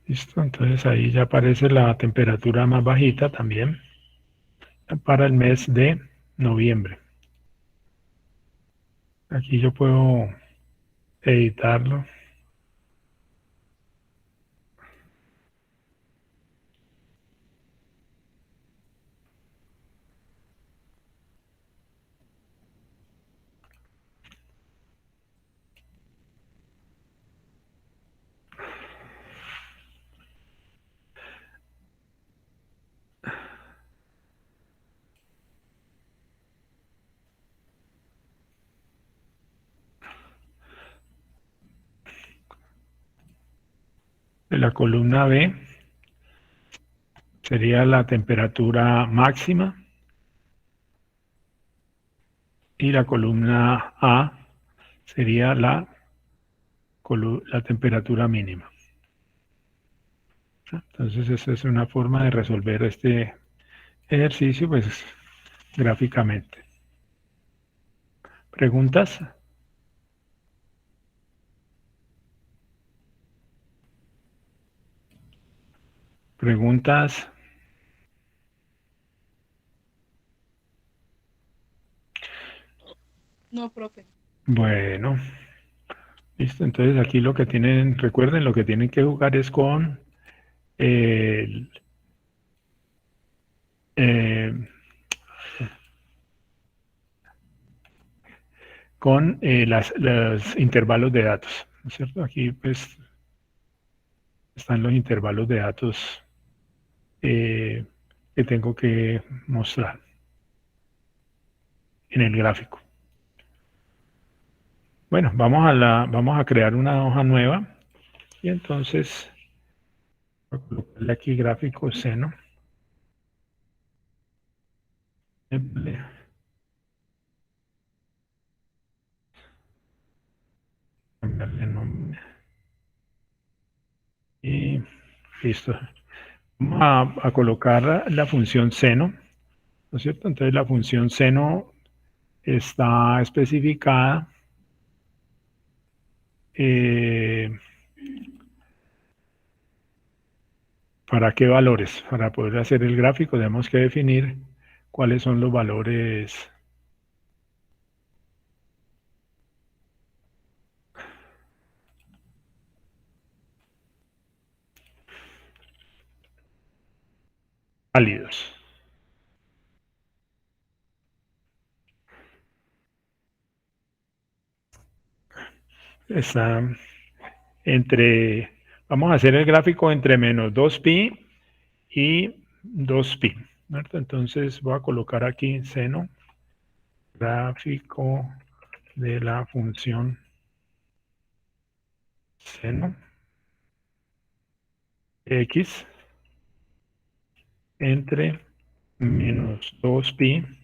listo, entonces ahí ya aparece la temperatura más bajita también para el mes de noviembre. Aquí yo puedo editarlo. De la columna B sería la temperatura máxima y la columna A sería la temperatura mínima. Entonces esa es una forma de resolver este ejercicio pues gráficamente. ¿Preguntas? ¿Preguntas? No, profe. Bueno, listo. Entonces aquí lo que tienen, recuerden, lo que tienen que jugar es con los intervalos de datos, ¿no es cierto? Aquí pues están los intervalos de datos que tengo que mostrar en el gráfico. Bueno, vamos a crear una hoja nueva y entonces voy a colocarle aquí gráfico seno. Cambiarle nombre. Y listo. Vamos a colocar la función seno, ¿no es cierto? Entonces la función seno está especificada ¿para qué valores? Para poder hacer el gráfico tenemos que definir cuáles son los valores válidos. Está vamos a hacer el gráfico entre menos 2pi y 2pi, ¿cierto? Entonces voy a colocar aquí seno, gráfico de la función seno x entre menos 2pi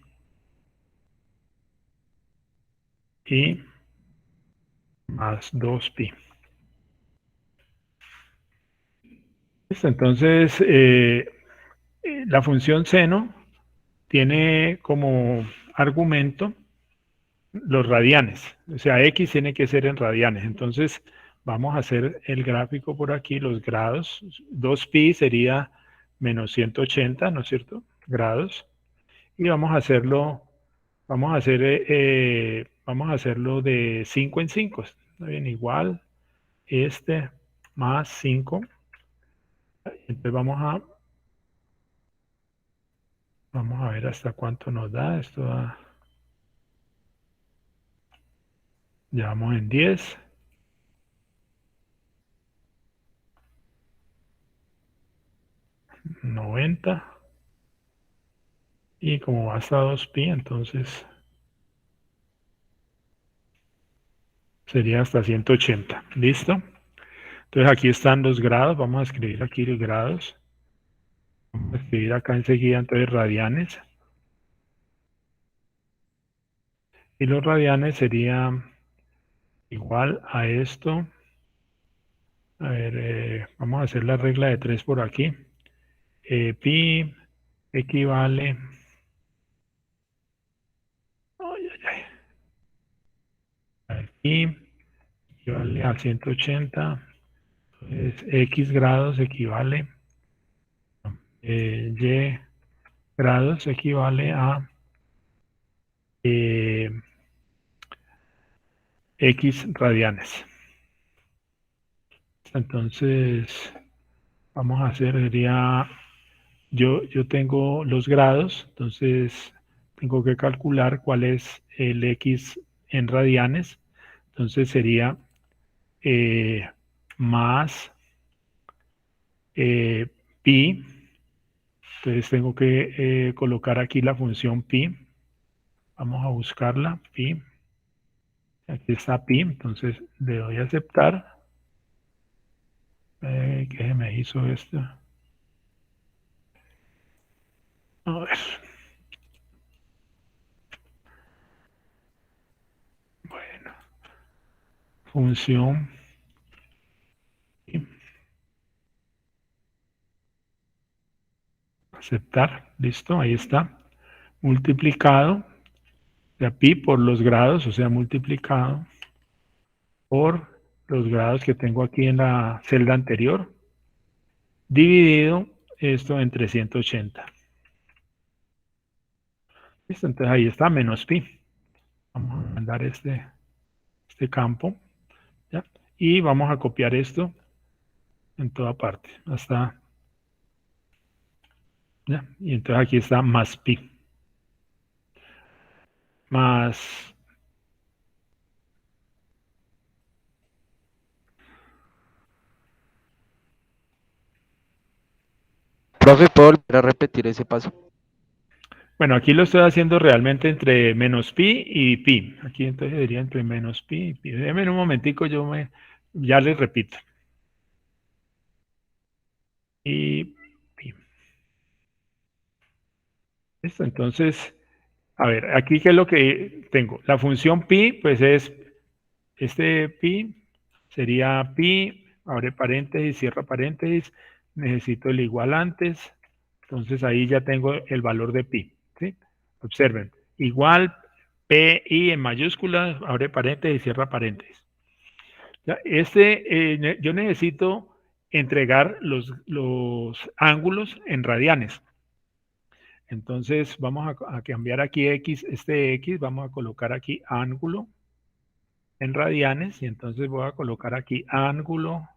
y más 2pi. ¿Listo? Entonces, la función seno tiene como argumento los radianes, o sea, x tiene que ser en radianes. Entonces, vamos a hacer el gráfico por aquí, los grados. 2pi sería menos 180, ¿no es cierto? Grados. Y vamos a hacerlo, vamos a hacerlo de 5 en 5. ¿Está bien? Igual, más 5. Entonces vamos a ver hasta cuánto nos da. Esto da, ya vamos en 10. $90. Y como va hasta 2pi, entonces sería hasta 180. ¿Listo? Entonces aquí están los grados. Vamos a escribir aquí los grados. Vamos a escribir acá enseguida entonces radianes. Y los radianes sería igual a esto. A ver, vamos a hacer la regla de 3 por aquí. Pi equivale... Pi equivale a 180. Entonces, x grados equivale... y grados equivale a... x radianes. Entonces, vamos a hacer, sería, yo tengo los grados, entonces tengo que calcular cuál es el x en radianes. Entonces sería más pi. Entonces tengo que colocar aquí la función pi. Vamos a buscarla, pi. Aquí está pi, entonces le doy a aceptar. ¿Qué me hizo esto? A ver. Bueno. Función. Aceptar. Listo, ahí está. Multiplicado. O sea, pi por los grados, o sea, multiplicado por los grados que tengo aquí en la celda anterior, dividido esto entre 180. Listo, entonces ahí está, menos pi. Vamos a mandar este campo, ¿ya? Y vamos a copiar esto en toda parte, hasta, ¿ya? Y entonces aquí está más pi. Más... Profe, ¿puedo volver a repetir ese paso? Bueno, aquí lo estoy haciendo realmente entre menos pi y pi. Aquí entonces sería entre menos pi y pi. Déjenme un momentico, ya les repito. Y pi. Listo, entonces, a ver, aquí qué es lo que tengo. La función pi, pues es, este pi sería pi, abre paréntesis, cierra paréntesis, necesito el igual antes, entonces ahí ya tengo el valor de pi, ¿sí? Observen, igual pi en mayúsculas, abre paréntesis, cierra paréntesis. Ya, yo necesito entregar los ángulos en radianes. Entonces vamos a cambiar aquí x, este x, vamos a colocar aquí ángulo en radianes y entonces voy a colocar aquí ángulo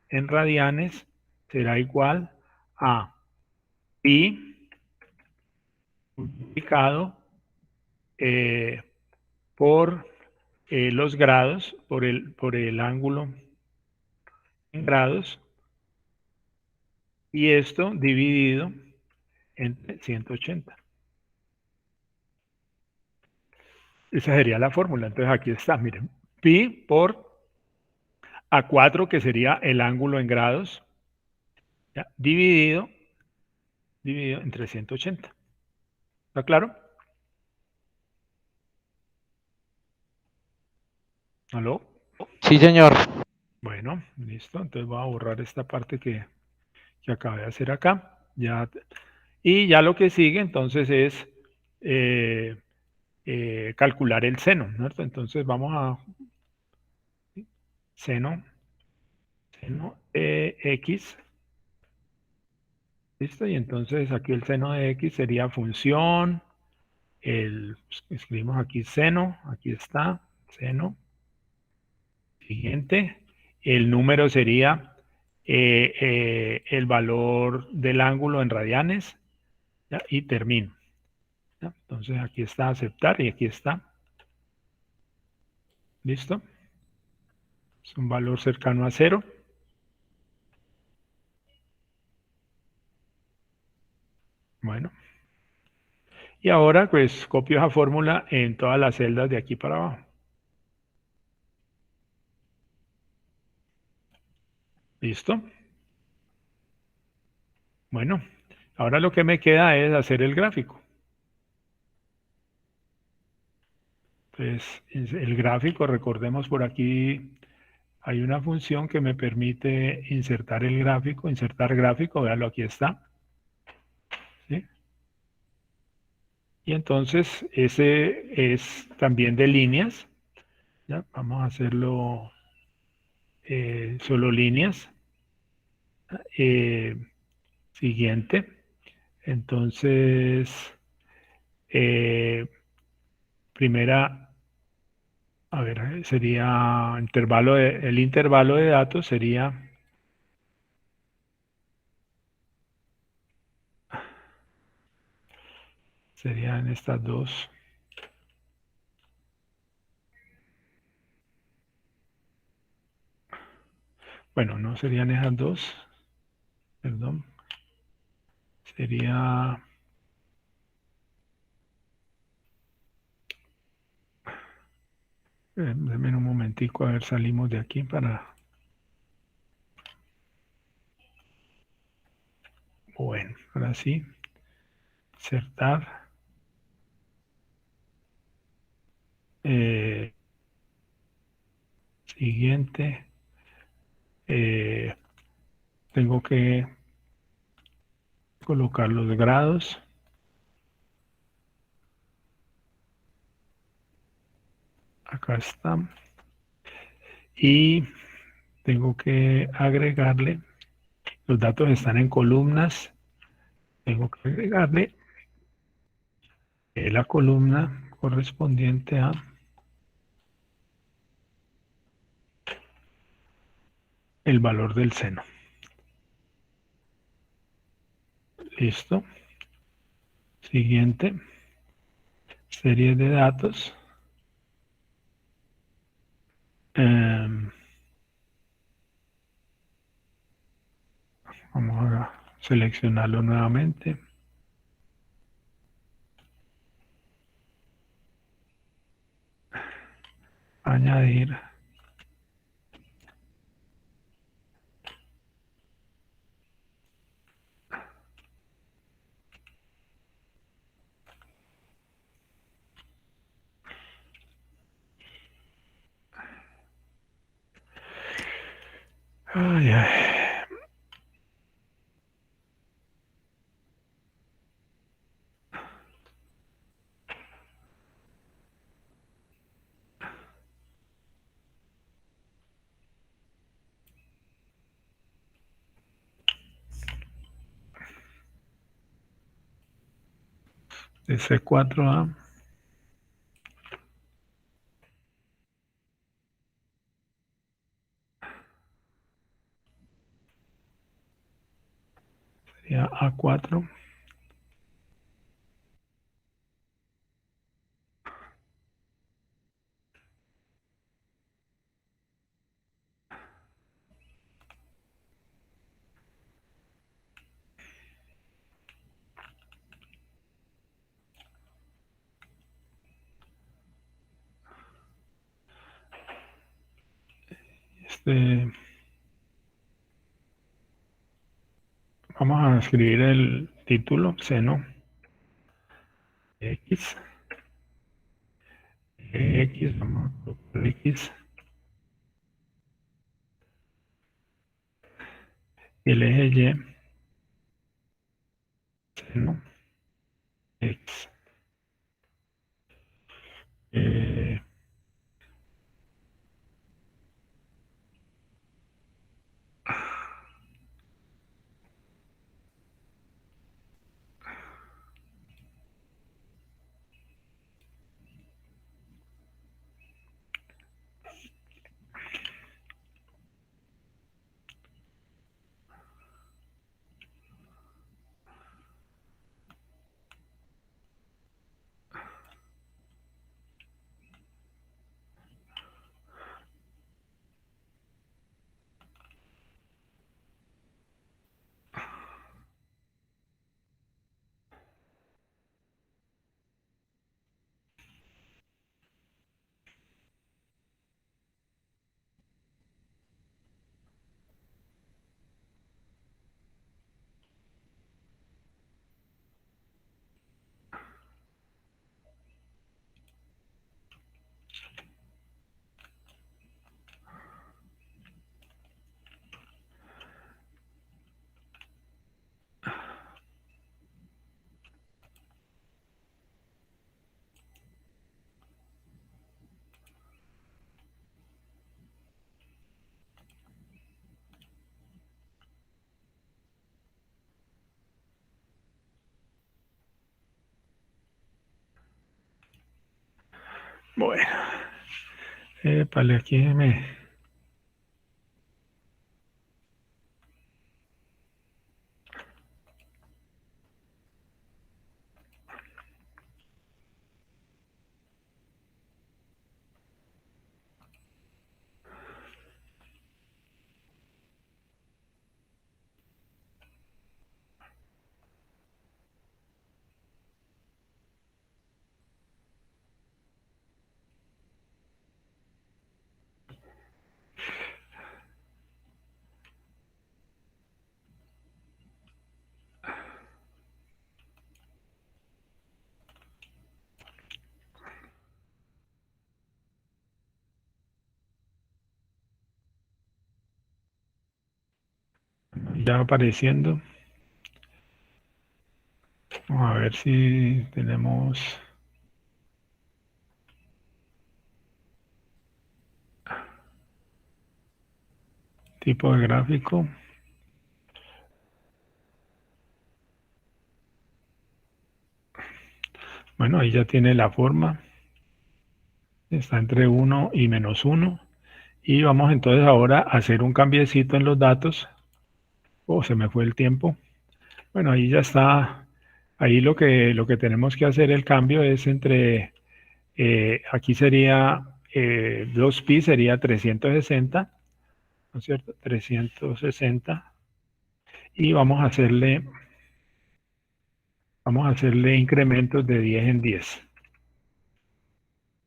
en radianes será igual a pi multiplicado por los grados, por el ángulo en grados, y esto dividido entre 180. Esa sería la fórmula. Entonces aquí está, miren, pi por A4, que sería el ángulo en grados, ¿ya? Dividido entre 180. ¿Está claro? ¿Aló? Sí, señor. Bueno, listo. Entonces voy a borrar esta parte que que acabé de hacer acá. Y ya lo que sigue entonces es calcular el seno, ¿no? Entonces vamos a seno de x, ¿listo? Y entonces aquí el seno de x sería función, escribimos aquí seno, aquí está, seno, siguiente, el número sería el valor del ángulo en radianes, ¿ya? Y termino, ¿ya? Entonces aquí está aceptar y aquí está, ¿listo? Es un valor cercano a 0. Bueno. Y ahora pues copio esa fórmula en todas las celdas de aquí para abajo. ¿Listo? Bueno, ahora lo que me queda es hacer el gráfico. Pues el gráfico, recordemos por aquí, hay una función que me permite insertar el gráfico, insertar gráfico, véanlo, aquí está. ¿Sí? Y entonces ese es también de líneas. ¿Ya? Vamos a hacerlo solo líneas. Siguiente. Entonces, primera, a ver, sería el intervalo de datos sería serían estas dos. Bueno, no serían esas dos, perdón. Sería denme un momentico, a ver, salimos de aquí para... Bueno, ahora sí. Insertar. Siguiente. Tengo que colocar los grados. Acá está. Y tengo que agregarle, los datos están en columnas, tengo que agregarle la columna correspondiente a el valor del seno. Listo. Siguiente. Serie de datos. Vamos a seleccionarlo nuevamente. Añadir. Ay, ay. De C4 a sería A4. Vamos a escribir el título, seno X. X, vamos a colocar X. El eje Y. ¿no? X. Bueno, vale, aquí me... Ya apareciendo. Vamos a ver si tenemos... tipo de gráfico. Bueno, ahí ya tiene la forma. Está entre 1 y -1. Y vamos entonces ahora a hacer un cambiecito en los datos. Oh, se me fue el tiempo. Bueno, ahí ya está. Ahí lo que tenemos que hacer el cambio es entre, aquí sería 2pi sería 360, ¿no es cierto? 360. Y vamos a hacerle incrementos de 10 en 10.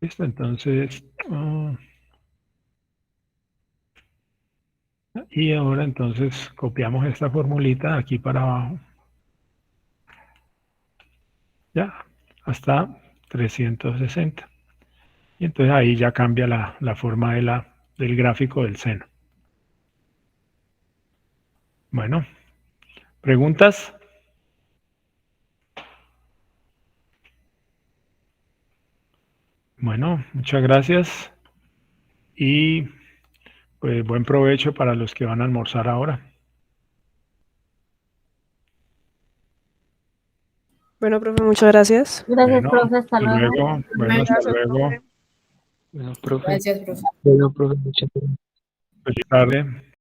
¿Listo? Entonces, y ahora entonces copiamos esta formulita aquí para abajo. Ya, hasta 360. Y entonces ahí ya cambia la forma del gráfico del seno. Bueno, ¿preguntas? Bueno, muchas gracias. Y pues buen provecho para los que van a almorzar ahora. Bueno, profe, muchas gracias. Gracias, Bueno, profe, hasta hasta luego. luego. Bueno, hasta luego. Bueno, profe. Gracias, profe. Bueno, profe, muchas gracias. Feliz tarde.